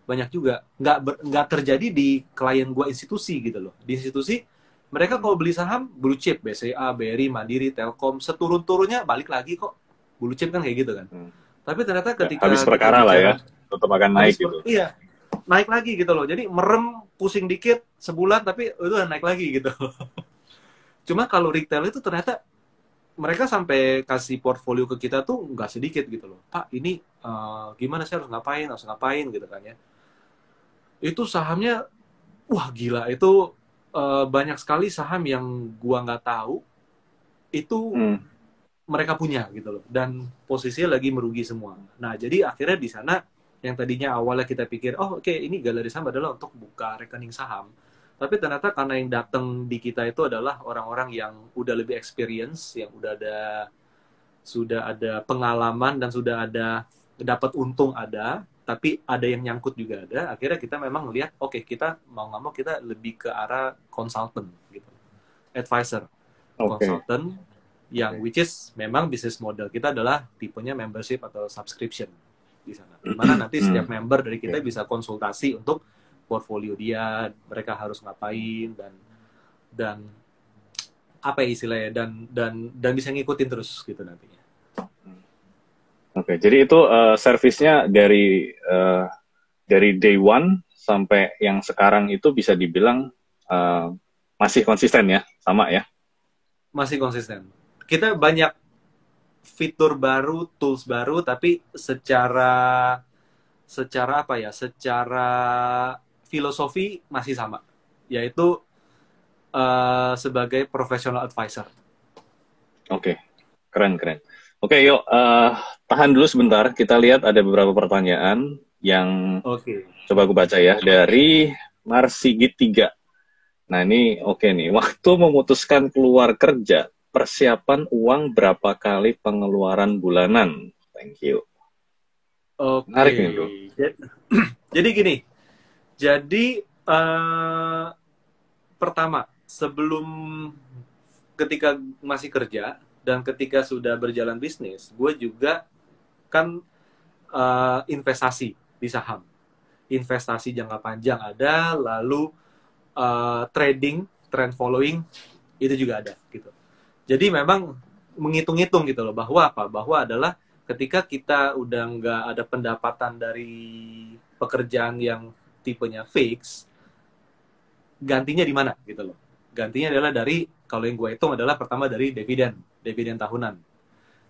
Speaker 2: banyak juga. Nggak terjadi di klien gue institusi gitu loh. Di institusi mereka kalau beli saham blue chip, BCA, BRI, Mandiri, Telkom, seturun-turunnya balik lagi kok, blue chip kan kayak gitu kan. Tapi ternyata ketika
Speaker 1: habis
Speaker 2: kita
Speaker 1: perkara lah ya, tetap akan naik gitu.
Speaker 2: Iya, naik lagi gitu loh. Jadi merem, pusing dikit sebulan, tapi itu udah naik lagi gitu. Cuma kalau retail itu ternyata mereka sampai kasih portfolio ke kita tuh nggak sedikit gitu loh. Pak, ini gimana sih, harus ngapain gitu kan ya. Itu sahamnya, wah gila, itu banyak sekali saham yang gua nggak tahu, itu mereka punya gitu loh. Dan posisinya lagi merugi semua. Nah, jadi akhirnya di sana yang tadinya awalnya kita pikir, oh oke, ini Galeri Saham adalah untuk buka rekening saham. Tapi ternyata karena yang datang di kita itu adalah orang-orang yang udah lebih experience, yang sudah ada pengalaman dan sudah ada dapat untung ada, tapi ada yang nyangkut juga ada. Akhirnya kita memang melihat, oke, kita mau nggak mau kita lebih ke arah consultant gitu, advisor, consultant, yang which is memang bisnis model kita adalah tipenya membership atau subscription di sana. Dimana nanti setiap member dari kita bisa konsultasi untuk portfolio dia, mereka harus ngapain dan apa ya istilahnya, dan bisa ngikutin terus gitu nantinya.
Speaker 1: Oke, jadi itu servisnya dari day one sampai yang sekarang itu bisa dibilang masih konsisten ya, sama ya?
Speaker 2: Masih konsisten. Kita banyak fitur baru, tools baru, tapi secara apa ya? Secara filosofi masih sama, yaitu sebagai professional advisor.
Speaker 1: Oke, keren. Oke, yuk tahan dulu sebentar. Kita lihat ada beberapa pertanyaan yang coba aku baca ya dari Marsigit 3. Nah ini oke nih. Waktu memutuskan keluar kerja, persiapan uang berapa kali pengeluaran bulanan? Thank you. Menarik nih, bro.
Speaker 2: Jadi gini. Jadi pertama, sebelum ketika masih kerja dan ketika sudah berjalan bisnis, gue juga kan investasi di saham. Investasi jangka panjang ada, lalu trading, trend following itu juga ada gitu. Jadi memang menghitung-hitung gitu loh, bahwa apa? Bahwa adalah ketika kita udah nggak ada pendapatan dari pekerjaan yang tipenya fix, gantinya di mana gitu loh. Gantinya adalah dari, kalau yang gue hitung adalah pertama dari dividen tahunan.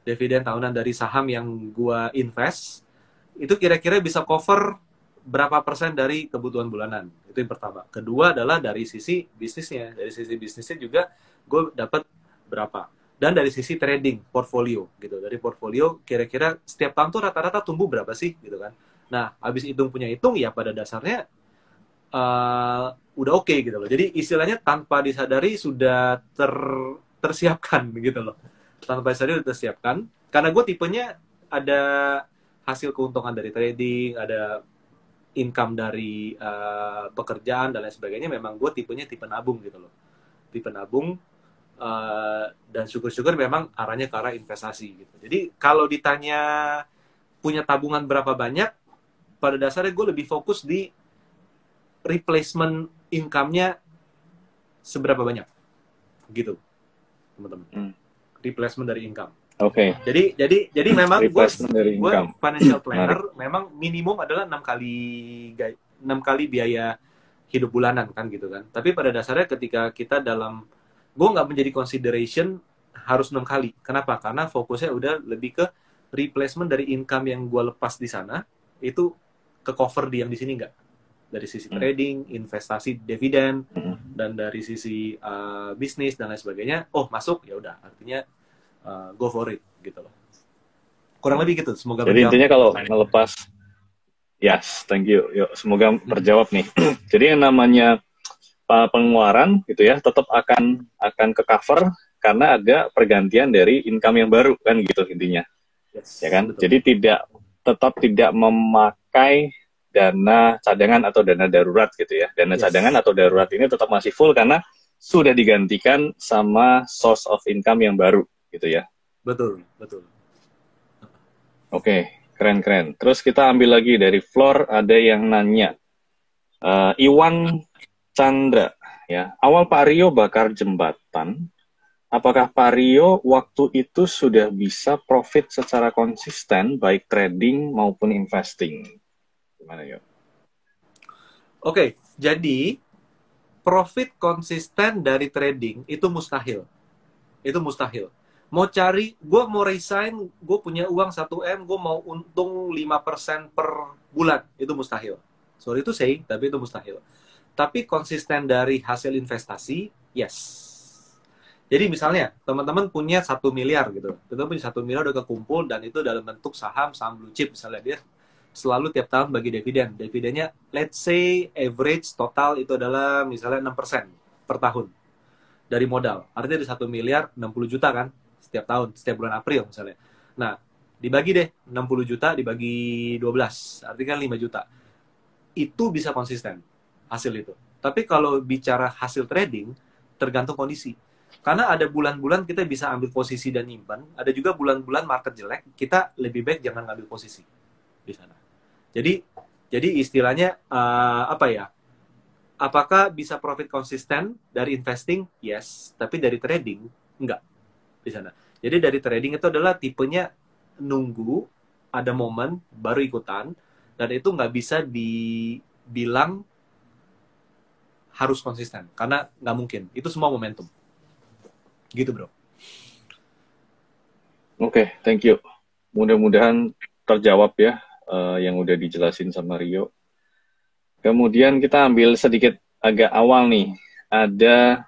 Speaker 2: Dividen tahunan dari saham yang gue invest, itu kira-kira bisa cover berapa persen dari kebutuhan bulanan. Itu yang pertama. Kedua adalah dari sisi bisnisnya. Dari sisi bisnisnya juga gue dapat berapa. Dan dari sisi trading, portfolio gitu. Dari portfolio kira-kira setiap tahun tuh rata-rata tumbuh berapa sih gitu kan. Nah, habis punya hitung ya pada dasarnya udah oke gitu loh. Jadi istilahnya tanpa disadari sudah tersiapkan gitu loh. Tanpa disadari sudah tersiapkan. Karena gue tipenya ada hasil keuntungan dari trading, ada income dari pekerjaan dan lain sebagainya. Memang gue tipenya tipe nabung gitu loh. Tipe nabung, dan syukur-syukur memang arahnya ke arah investasi gitu. Jadi kalau ditanya punya tabungan berapa banyak, pada dasarnya gue lebih fokus di replacement income-nya seberapa banyak gitu, teman-teman. Replacement dari income.
Speaker 1: Oke.
Speaker 2: Jadi memang gue financial planner.
Speaker 1: Menarik.
Speaker 2: Memang minimum adalah 6 kali biaya hidup bulanan kan gitu kan. Tapi pada dasarnya ketika kita gue nggak menjadi consideration harus 6 kali. Kenapa? Karena fokusnya udah lebih ke replacement dari income yang gue lepas di sana, itu ke cover di yang di sini nggak. Dari sisi trading, investasi, dividen, dan dari sisi bisnis dan lain sebagainya, masuk, ya udah, artinya go for it gitu loh. Kurang lebih gitu, semoga
Speaker 1: Jadi intinya kalau ngelepas, yes, thank you. Yuk, semoga terjawab nih. Jadi yang namanya pengeluaran gitu ya, tetap akan ke cover karena ada pergantian dari income yang baru kan gitu intinya.
Speaker 2: Yes,
Speaker 1: ya kan?
Speaker 2: Betul.
Speaker 1: Jadi tetap tidak memakai dana cadangan atau dana darurat gitu ya. Dana cadangan atau darurat ini tetap masih full karena sudah digantikan sama source of income yang baru gitu ya.
Speaker 2: Betul.
Speaker 1: Oke, keren. Terus kita ambil lagi dari floor, ada yang nanya. Iwan Chandra ya. Awal Pak Rio bakar jembatan, apakah Pak Rio waktu itu sudah bisa profit secara konsisten baik trading maupun investing? Gimana yuk?
Speaker 2: Oke, jadi profit konsisten dari trading itu mustahil. Itu mustahil. Mau cari, gue mau resign, gue punya uang 1M, gue mau untung 5% per bulan. Itu mustahil. Sorry itu saying, tapi itu mustahil. Tapi konsisten dari hasil investasi, yes. Jadi misalnya, teman-teman punya 1 miliar gitu. Teman-teman punya 1 miliar udah kekumpul, dan itu dalam bentuk saham blue chip. Misalnya dia selalu tiap tahun bagi dividen. Dividennya, let's say, average total itu adalah misalnya 6% per tahun dari modal. Artinya di 1 miliar, 60 juta kan? Setiap tahun, setiap bulan April misalnya. Nah, dibagi deh, 60 juta dibagi 12. Artinya kan 5 juta. Itu bisa konsisten, hasil itu. Tapi kalau bicara hasil trading, tergantung kondisi. Karena ada bulan-bulan kita bisa ambil posisi dan nyimpan. Ada juga bulan-bulan market jelek, kita lebih baik jangan ngambil posisi di sana. Jadi istilahnya apa ya? Apakah bisa profit konsisten dari investing? Yes, tapi dari trading enggak di sana. Jadi dari trading itu adalah tipenya nunggu ada momen baru ikutan, dan itu nggak bisa dibilang harus konsisten karena nggak mungkin. Itu semua momentum. Gitu bro.
Speaker 1: Oke, thank you. Mudah-mudahan terjawab ya. Yang udah dijelasin sama Rio. Kemudian kita ambil sedikit agak awal nih. Ada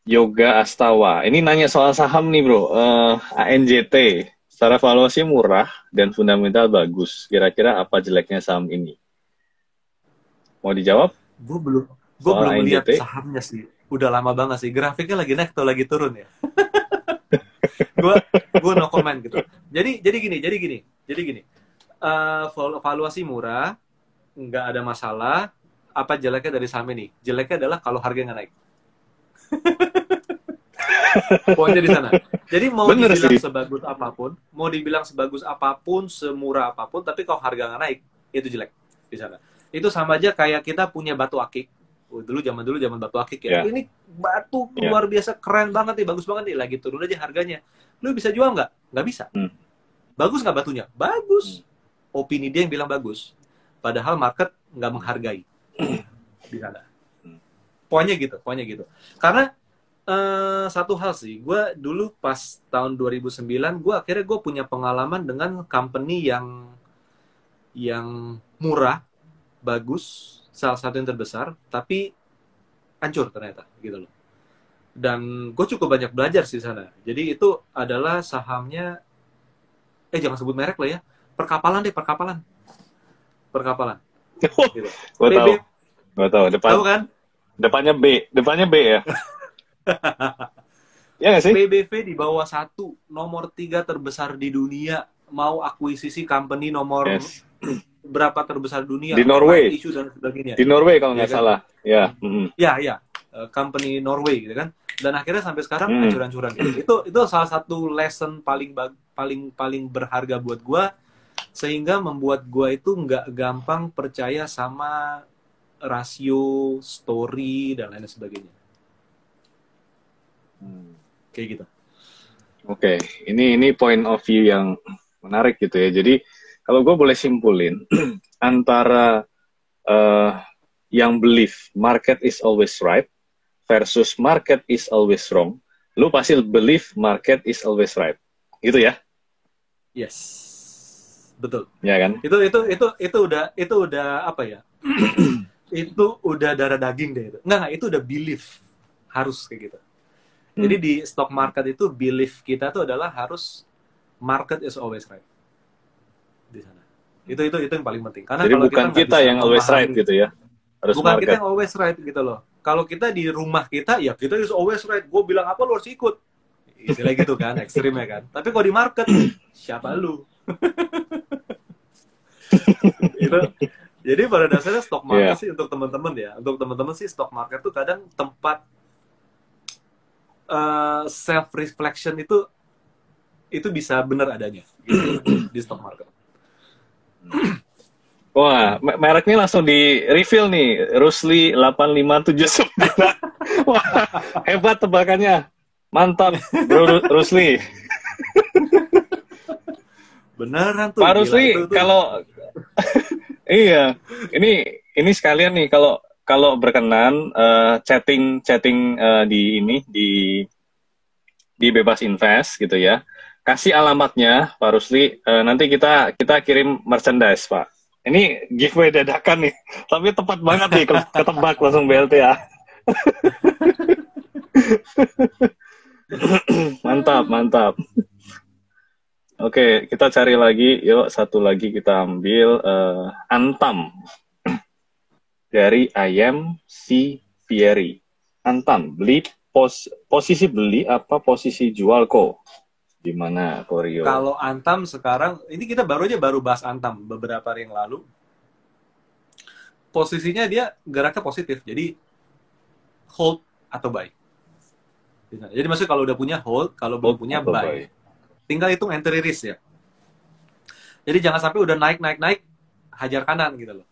Speaker 1: Yoga Astawa. Ini nanya soal saham nih bro. ANJT. Secara valuasi murah dan fundamental bagus. Kira-kira apa jeleknya saham ini? Mau dijawab?
Speaker 2: Gue belum lihat sahamnya sih. Udah lama banget sih. Grafiknya lagi naik atau lagi turun ya? Gue no comment gitu. Jadi gini. Valuasi murah, nggak ada masalah. Apa jeleknya dari saham ini? Jeleknya adalah kalau harga nggak naik. Poinnya di sana. Jadi mau dibilang sebagus apapun, semurah apapun, tapi kalau harga nggak naik, itu jelek di sana. Itu sama aja kayak kita punya batu akik. Dulu zaman batu akik ya. Yeah. Ini batu luar biasa keren banget nih, bagus banget nih. Lagi turun aja harganya. Lu bisa jual nggak? Nggak bisa. Bagus nggak batunya? Bagus. Opini dia yang bilang bagus. Padahal market nggak menghargai di sana. Poinnya gitu. Karena satu hal sih, gue dulu pas tahun 2009, gue punya pengalaman dengan company yang murah, bagus, salah satu yang terbesar, tapi hancur ternyata gitu loh. Dan gue cukup banyak belajar sih sana. Jadi itu adalah sahamnya, jangan sebut merek lah ya, perkapalan. Gitu.
Speaker 1: Nggak tahu.
Speaker 2: Tahu kan?
Speaker 1: Depannya B ya. Ya nggak sih?
Speaker 2: PBV di bawah 1, nomor 3 terbesar di dunia, mau akuisisi company nomor
Speaker 1: Yes.
Speaker 2: berapa terbesar dunia,
Speaker 1: Di Norway.
Speaker 2: right issue dan sebagainya.
Speaker 1: Di Norway kalau
Speaker 2: Ya
Speaker 1: nggak
Speaker 2: kan?
Speaker 1: salah. Ya. Mm-mm.
Speaker 2: Ya, company Norway gitu kan. Dan akhirnya sampai sekarang
Speaker 1: Hmm.
Speaker 2: hancur-hancuran gitu. Itu salah satu lesson paling berharga buat gua, sehingga membuat gua itu nggak gampang percaya sama rasio, story dan lain sebagainya. Kayak gitu.
Speaker 1: Oke, ini point of view yang menarik gitu ya. Jadi kalau gue boleh simpulin antara yang believe market is always right versus market is always wrong, lu pasti believe market is always right, gitu ya?
Speaker 2: Yes, betul.
Speaker 1: Ya kan?
Speaker 2: Itu udah apa ya? Itu udah darah daging deh itu. Enggak, itu udah belief, harus kayak gitu. Jadi di stock market itu belief kita tuh adalah harus market is always right di sana. Itu yang paling penting. Karena
Speaker 1: jadi
Speaker 2: kalau
Speaker 1: bukan
Speaker 2: kita
Speaker 1: yang always right gitu ya, harus
Speaker 2: bukan
Speaker 1: market.
Speaker 2: kita yang always right gitu loh. Kalau kita di rumah kita, ya kita is always right. Gue bilang apa lu harus ikut. Istilah gitu kan, ekstrimnya kan. Tapi kalau di market, siapa lu? Itu. Jadi pada dasarnya stock market sih untuk teman-teman ya. Untuk teman-teman sih stock market tuh kadang tempat self reflection itu bisa benar adanya gitu, di stock market.
Speaker 1: Wah, mereknya langsung di reveal nih, Rusli 8579. Wah, hebat tebakannya. Mantap, Bro Rusli.
Speaker 2: Beneran tuh.
Speaker 1: Pak Rusli, kalau iya, ini sekalian nih kalau berkenan chatting di Bebas Invest gitu ya. Kasih alamatnya Pak Rusli, nanti kita kirim merchandise, Pak. Ini giveaway dadakan nih, tapi tepat banget nih ketebak langsung BLTA. Mantap. Oke, kita cari lagi. Yuk, satu lagi kita ambil Antam dari Ayam si Fieri. Antam, posisi beli apa posisi jual kok? Gimana, Korio?
Speaker 2: Kalau Antam sekarang, ini kita baru bahas Antam beberapa hari yang lalu. Posisinya dia geraknya positif, jadi hold atau buy. Jadi maksudnya kalau udah punya hold, kalau belum punya buy. Tinggal hitung entry risk ya. Jadi jangan sampai udah naik, hajar kanan gitu loh.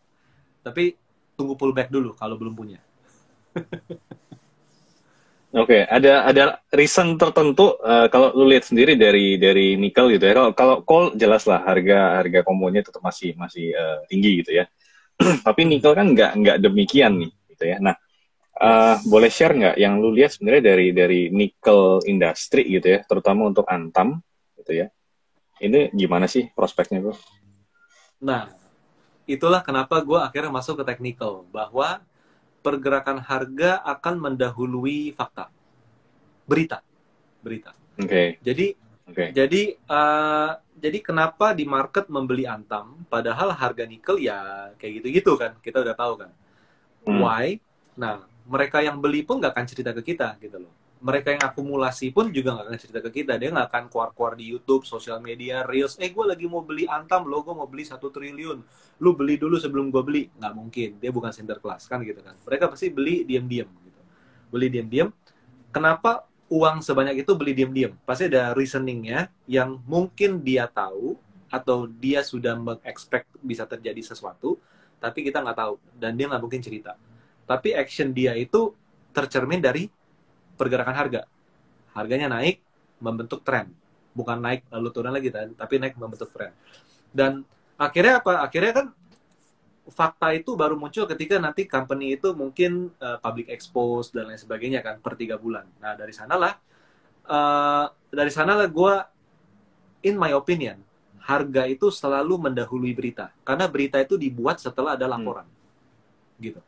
Speaker 2: Tapi tunggu pullback dulu kalau belum punya.
Speaker 1: Oke, ada reason tertentu kalau lu lihat sendiri dari nikel gitu ya. Kalau coal jelas lah harga komponennya tetap masih tinggi gitu ya. Tapi nikel kan nggak demikian nih gitu ya. Nah, boleh share nggak yang lu lihat sebenarnya dari nikel industri gitu ya, terutama untuk Antam gitu ya. Ini gimana sih prospeknya, Bro?
Speaker 2: Nah, itulah kenapa gue akhirnya masuk ke technical, bahwa pergerakan harga akan mendahului fakta, berita.
Speaker 1: Oke.
Speaker 2: Jadi kenapa di market membeli Antam, padahal harga nikel ya kayak gitu-gitu kan, kita udah tahu kan. Why? Nah, mereka yang beli pun nggak akan cerita ke kita gitu loh. Mereka yang akumulasi pun juga nggak akan cerita ke kita. Dia nggak akan keluar-keluar di YouTube, sosial media, Reels. Gue lagi mau beli Antam loh, gue mau beli 1 triliun. Lu beli dulu sebelum gue beli. Nggak mungkin. Dia bukan Sinterklas kan gitu kan. Mereka pasti beli diam-diam. Gitu. Beli diam-diam. Kenapa uang sebanyak itu beli diam-diam? Pasti ada reasoningnya yang mungkin dia tahu atau dia sudah meng-expect bisa terjadi sesuatu, tapi kita nggak tahu. Dan dia nggak mungkin cerita. Tapi action dia itu tercermin dari pergerakan harga. Harganya naik, membentuk tren. Bukan naik lalu turun lagi, tapi naik membentuk tren. Dan akhirnya apa? Akhirnya kan fakta itu baru muncul ketika nanti company itu mungkin public expose dan lain sebagainya kan per 3 bulan. Nah dari sanalah gue, in my opinion, harga itu selalu mendahului berita. Karena berita itu dibuat setelah ada laporan. Gitu.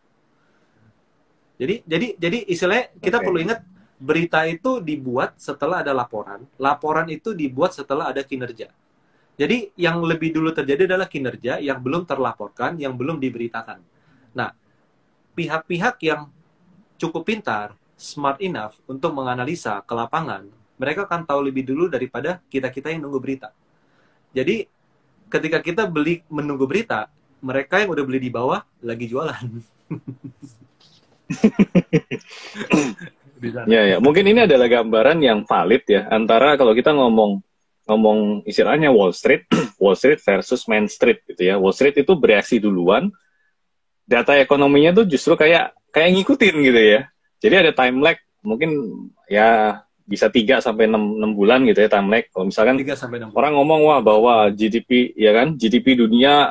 Speaker 2: Jadi istilahnya kita perlu ingat, berita itu dibuat setelah ada laporan itu dibuat setelah ada kinerja. Jadi yang lebih dulu terjadi adalah kinerja yang belum terlaporkan, yang belum diberitakan. Nah, pihak-pihak yang cukup pintar, smart enough untuk menganalisa ke lapangan, mereka akan tahu lebih dulu daripada kita-kita yang nunggu berita. Jadi ketika kita menunggu berita, mereka yang udah beli di bawah lagi jualan.
Speaker 1: Ya, ya. Mungkin ini adalah gambaran yang valid ya antara kalau kita ngomong istilahnya Wall Street, Wall Street versus Main Street gitu ya. Wall Street itu bereaksi duluan, data ekonominya tuh justru kayak ngikutin gitu ya. Jadi ada time lag, mungkin ya bisa 3 sampai 6 bulan gitu ya time lag. Kalau misalkan
Speaker 2: 3 sampai 6 bulan.
Speaker 1: Orang ngomong wah bahwa GDP ya kan, GDP dunia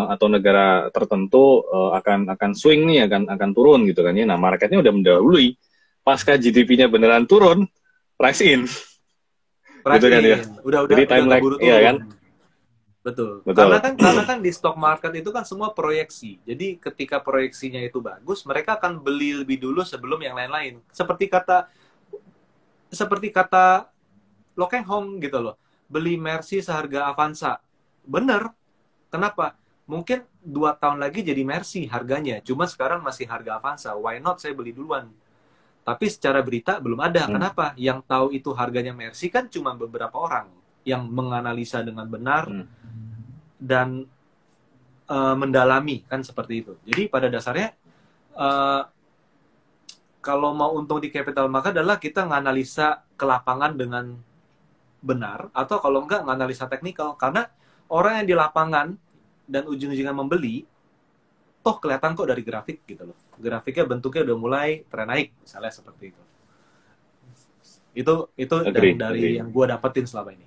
Speaker 1: atau negara tertentu akan swing nih, akan turun gitu kan ya. Nah, marketnya udah mendahului. Pasca GDP-nya beneran turun, price in. Gitu kan ya.
Speaker 2: Udah
Speaker 1: Jadi time lag, iya kan?
Speaker 2: Betul.
Speaker 1: Betul.
Speaker 2: Karena kan di stock market itu kan semua proyeksi. Jadi ketika proyeksinya itu bagus, mereka akan beli lebih dulu sebelum yang lain-lain. Seperti kata Lo Keng Hong gitu loh. Beli Mercy seharga Avanza. Bener. Kenapa? Mungkin 2 tahun lagi jadi Mercy harganya. Cuma sekarang masih harga Avanza. Why not saya beli duluan? Tapi secara berita belum ada. Kenapa? Yang tahu itu harganya Mercy kan cuma beberapa orang yang menganalisa dengan benar dan mendalami kan seperti itu. Jadi pada dasarnya kalau mau untung di capital market adalah kita nganalisa ke lapangan dengan benar, atau kalau enggak nganalisa teknikal. Karena orang yang di lapangan dan ujung-ujungnya membeli, toh kelihatan kok dari grafik gitu loh. Grafiknya bentuknya udah mulai tren naik, misalnya seperti itu. Itu dari yang gue dapetin selama ini.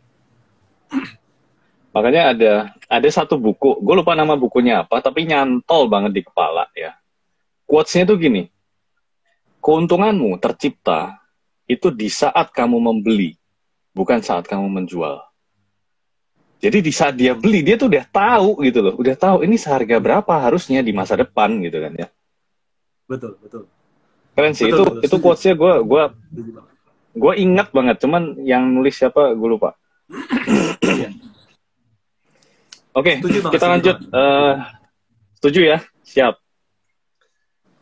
Speaker 1: Makanya ada satu buku, gue lupa nama bukunya apa, tapi nyantol banget di kepala ya. Quotes-nya tuh gini, keuntunganmu tercipta itu di saat kamu membeli, bukan saat kamu menjual. Jadi di saat dia beli, dia tuh udah tahu gitu loh, udah tahu ini seharga berapa harusnya di masa depan gitu kan ya.
Speaker 2: Betul.
Speaker 1: Keren sih,
Speaker 2: betul,
Speaker 1: itu quotes-nya gue ingat banget, cuman yang nulis siapa gue lupa. Oke, kita lanjut. Setuju ya? Siap.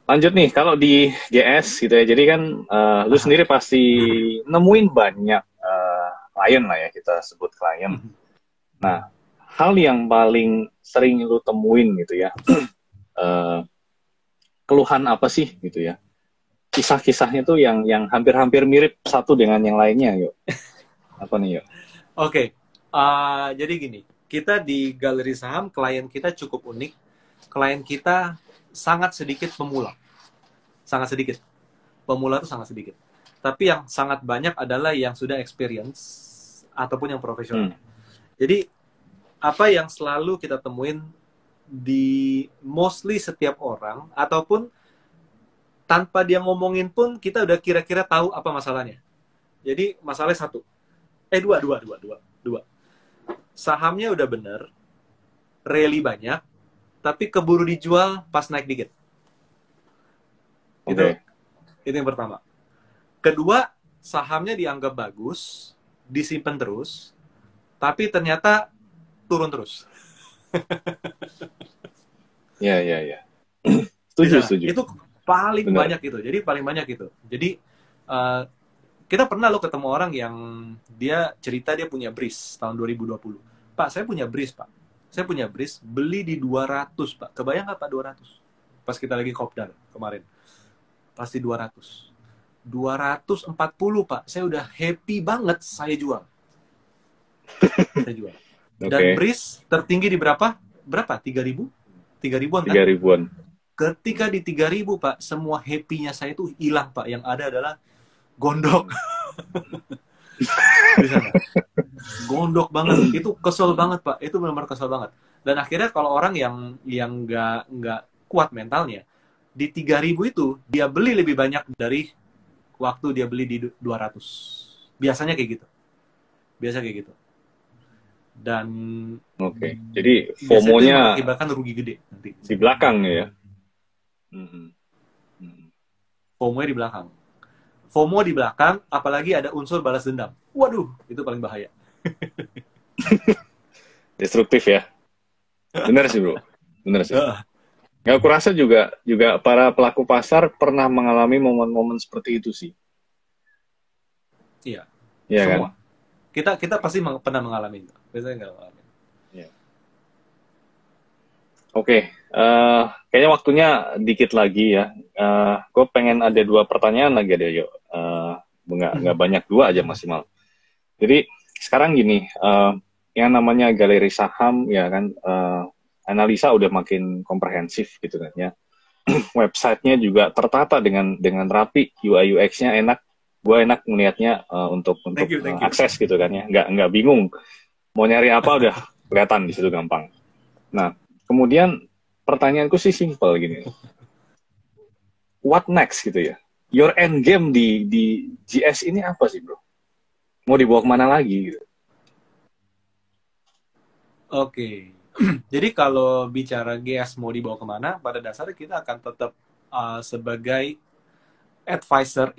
Speaker 1: Lanjut nih, kalau di GS gitu ya, jadi kan lu sendiri pasti nemuin banyak klien lah ya, kita sebut klien. Nah, hal yang paling sering lu temuin gitu ya, keluhan apa sih gitu ya? Kisah-kisahnya tuh yang hampir-hampir mirip satu dengan yang lainnya, yuk. Apa nih, yuk?
Speaker 2: Oke, jadi gini. Kita di Galeri Saham, klien kita cukup unik. Klien kita sangat sedikit pemula. Sangat sedikit. Pemula itu sangat sedikit. Tapi yang sangat banyak adalah yang sudah experience ataupun yang profesional. Jadi, apa yang selalu kita temuin di mostly setiap orang, ataupun tanpa dia ngomongin pun, kita udah kira-kira tahu apa masalahnya. Jadi, masalahnya dua. Sahamnya udah bener, rally banyak, tapi keburu dijual pas naik dikit.
Speaker 1: Okay.
Speaker 2: Itu yang pertama. Kedua, sahamnya dianggap bagus, disimpan terus, tapi ternyata turun terus.
Speaker 1: Ya. Setuju.
Speaker 2: Itu paling banyak itu. Jadi paling banyak itu. Jadi kita pernah lo ketemu orang yang dia cerita dia punya BRIS tahun 2020. Pak, saya punya BRIS, Pak. Saya punya BRIS, beli di 200, Pak. Kebayang nggak, Pak, 200? Pas kita lagi kopdar kemarin. Pasti 200. 240, Pak. Saya udah happy banget, saya jual. Saya jual. Dan BRIS tertinggi di berapa? Berapa? 3.000? 3.000-an kan?
Speaker 1: 3.000-an.
Speaker 2: Ketika di 3.000, Pak, semua happy-nya saya itu hilang, Pak. Yang ada adalah gondok. Di sana. Gondok banget. Itu kesel banget, Pak. Itu benar-benar kesel banget. Dan akhirnya kalau orang yang nggak kuat mentalnya, di 3.000 itu dia beli lebih banyak dari waktu dia beli di 200. Biasanya kayak gitu. Dan
Speaker 1: jadi FOMO-nya
Speaker 2: mengakibatkan rugi gede nanti.
Speaker 1: Di belakang ya.
Speaker 2: FOMO-nya di belakang. FOMO di belakang, apalagi ada unsur balas dendam. Waduh, itu paling bahaya.
Speaker 1: Destruktif ya. Bener sih, bro. Bener sih. Ya, aku rasa juga juga para pelaku pasar pernah mengalami momen-momen seperti itu sih.
Speaker 2: Iya,
Speaker 1: Iya kan?
Speaker 2: semua. Kita kita pasti pernah mengalami itu. Biasanya nggak mengalami.
Speaker 1: Iya. Oke, kayaknya waktunya dikit lagi ya. Gue pengen ada dua pertanyaan lagi deh, yuk. Nggak banyak, dua aja maksimal. Jadi sekarang gini, yang namanya galeri saham ya kan, analisa udah makin komprehensif gitu kan ya. Websitenya juga tertata dengan rapi, UI UX-nya enak. Gue enak melihatnya untuk
Speaker 2: Thank you.
Speaker 1: akses gitu kan ya, nggak bingung mau nyari apa udah kelihatan di situ gampang. Nah, kemudian pertanyaanku sih simpel gini, what next gitu ya? Your end game di GS ini apa sih bro? Mau dibawa kemana lagi gitu?
Speaker 2: Oke. Jadi kalau bicara GS mau dibawa kemana, pada dasarnya kita akan tetap sebagai advisor,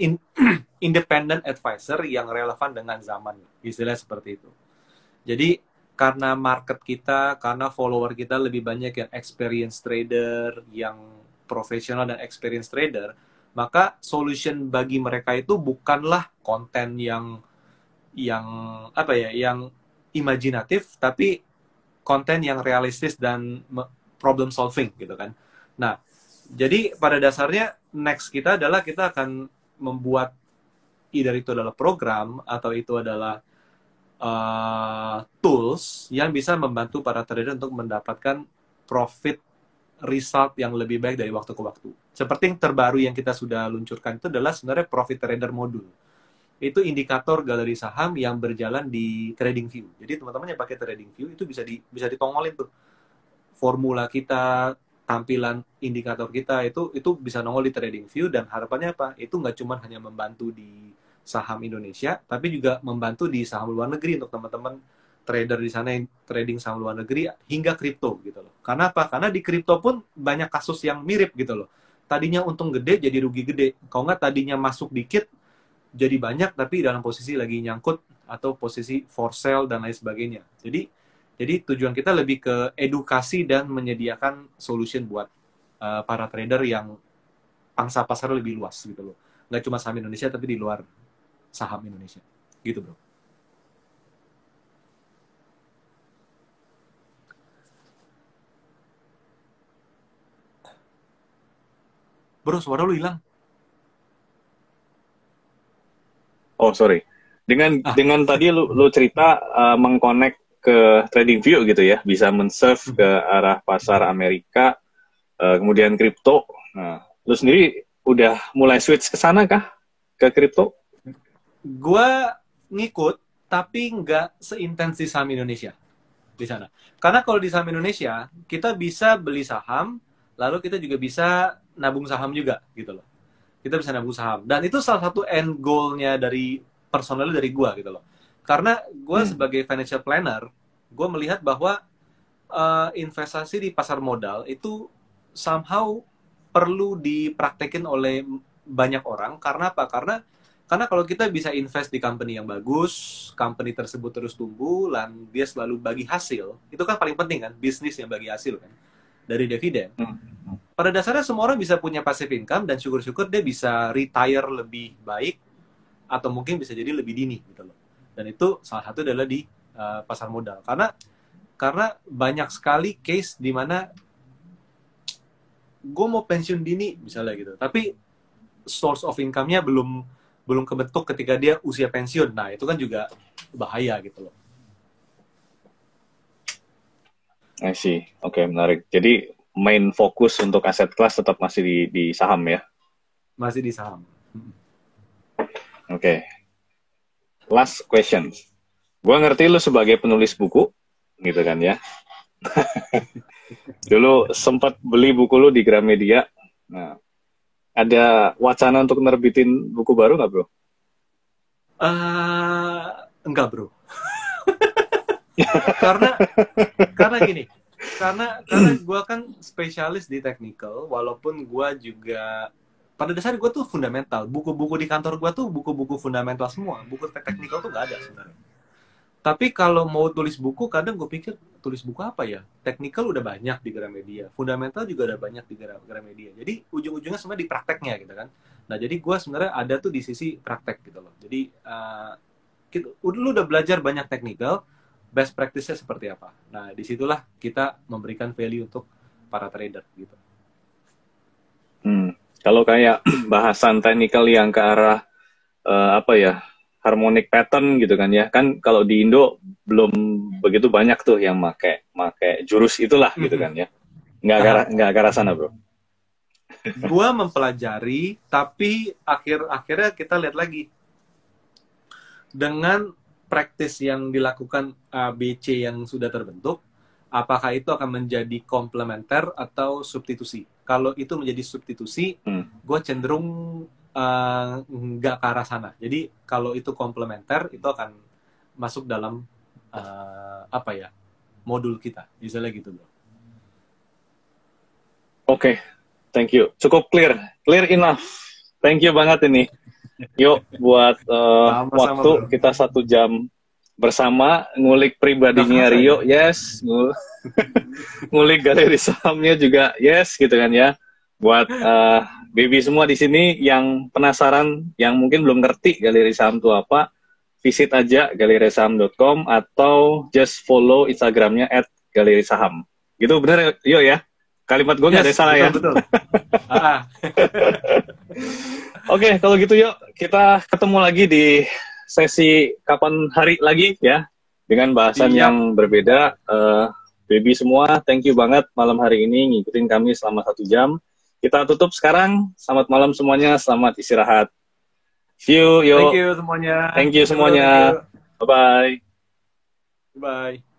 Speaker 2: independent advisor yang relevan dengan zaman, istilah seperti itu. Jadi karena market kita, karena follower kita lebih banyak yang experienced trader, yang profesional dan experienced trader, maka solution bagi mereka itu bukanlah konten yang apa ya, yang imajinatif, tapi konten yang realistis dan problem solving gitu kan. Nah, jadi pada dasarnya next kita adalah kita akan membuat either itu adalah program atau itu adalah tools yang bisa membantu para trader untuk mendapatkan profit result yang lebih baik dari waktu ke waktu. Seperti yang terbaru yang kita sudah luncurkan itu adalah sebenarnya profit trader module. Itu indikator galeri saham yang berjalan di TradingView. Jadi teman-teman yang pakai TradingView itu bisa ditongolin tuh formula kita, tampilan indikator kita itu bisa nongol di TradingView, dan harapannya apa? Itu nggak cuma hanya membantu di saham Indonesia, tapi juga membantu di saham luar negeri untuk teman-teman trader di sana yang trading saham luar negeri hingga kripto gitu loh. Karena apa? Karena di kripto pun banyak kasus yang mirip gitu loh. Tadinya untung gede jadi rugi gede. Kalau nggak tadinya masuk dikit jadi banyak tapi dalam posisi lagi nyangkut atau posisi for sale dan lain sebagainya. Jadi tujuan kita lebih ke edukasi dan menyediakan solution buat para trader yang pangsa pasar lebih luas gitu loh. Nggak cuma saham Indonesia tapi di luar saham Indonesia. Gitu bro. Bro, suara lu hilang.
Speaker 1: Oh sorry, dengan tadi lu cerita mengkonek ke TradingView gitu ya, bisa men-serve ke arah pasar Amerika, kemudian kripto. Nah, lu sendiri udah mulai switch ke sana kah? Ke kripto?
Speaker 2: Gua ngikut, tapi nggak seintens di saham Indonesia di sana. Karena kalau di saham Indonesia, kita bisa beli saham, lalu kita juga bisa nabung saham juga gitu loh. Kita bisa nabung saham. Dan itu salah satu end goal-nya dari personal dari gue gitu loh. Karena gue sebagai financial planner, gue melihat bahwa investasi di pasar modal itu somehow perlu dipraktekin oleh banyak orang. Karena apa? Karena kalau kita bisa invest di company yang bagus, company tersebut terus tumbuh, dan dia selalu bagi hasil, itu kan paling penting kan, bisnis yang bagi hasil kan, dari dividen. Pada dasarnya semua orang bisa punya passive income dan syukur-syukur dia bisa retire lebih baik atau mungkin bisa jadi lebih dini gitu loh. Dan itu salah satu adalah di pasar modal. Karena banyak sekali case di mana gue mau pensiun dini misalnya gitu, tapi source of income-nya belum kebentuk ketika dia usia pensiun. Nah, itu kan juga bahaya gitu loh.
Speaker 1: I see. Oke, menarik. Jadi main fokus untuk aset kelas tetap masih di saham ya?
Speaker 2: Masih di saham.
Speaker 1: Oke. Last question. Gua ngerti lu sebagai penulis buku, gitu kan ya. Dulu sempat beli buku lu di Gramedia. Nah, ada wacana untuk nerbitin buku baru nggak, bro?
Speaker 2: Enggak, bro. karena gini, karena gue kan spesialis di technical, walaupun gue juga pada dasarnya gue tuh fundamental. Buku-buku di kantor gue tuh buku-buku fundamental semua. Buku technical tuh nggak ada sebenarnya. Tapi kalau mau tulis buku, kadang gue pikir tulis buku apa ya? Technical udah banyak di Gramedia, fundamental juga udah banyak di Gramedia. Jadi ujung-ujungnya sebenarnya di prakteknya gitu kan. Nah jadi gue sebenarnya ada tuh di sisi praktek gitu loh. Jadi lu udah belajar banyak technical, best practice-nya seperti apa. Nah disitulah kita memberikan value untuk para trader gitu.
Speaker 1: Kalau kayak bahasan teknikal yang ke arah apa ya, harmonic pattern gitu kan ya, kan kalau di Indo belum begitu banyak tuh yang make jurus itulah gitu kan ya, nggak ke arah sana bro.
Speaker 2: Gua mempelajari, tapi akhirnya kita lihat lagi dengan praktis yang dilakukan ABC yang sudah terbentuk, apakah itu akan menjadi komplementer atau substitusi. Kalau itu menjadi substitusi, gue cenderung nggak ke arah sana. Jadi kalau itu komplementer, itu akan masuk dalam apa ya, modul kita, misalnya gitu bro.
Speaker 1: Oke, thank you. Cukup clear enough. Thank you banget ini. Yuk buat waktu bro. Kita 1 jam bersama ngulik pribadinya Rio, yes, ngulik galeri sahamnya juga, yes, gitu kan ya. Buat baby semua di sini yang penasaran, yang mungkin belum ngerti galeri saham itu apa, visit aja galerisaham.com atau just follow Instagramnya @galerisaham. Gitu bener Rio ya? Kalimat gue nggak ada salah ya?
Speaker 2: Betul.
Speaker 1: Oke, kalau gitu yuk kita ketemu lagi di sesi kapan hari lagi ya, dengan bahasan yang berbeda. Baby semua, thank you banget malam hari ini ngikutin kami selama 1 jam. Kita tutup sekarang. Selamat malam semuanya, selamat istirahat. See you, yo.
Speaker 2: Thank you semuanya.
Speaker 1: Thank you semuanya. Bye-bye.
Speaker 2: Bye.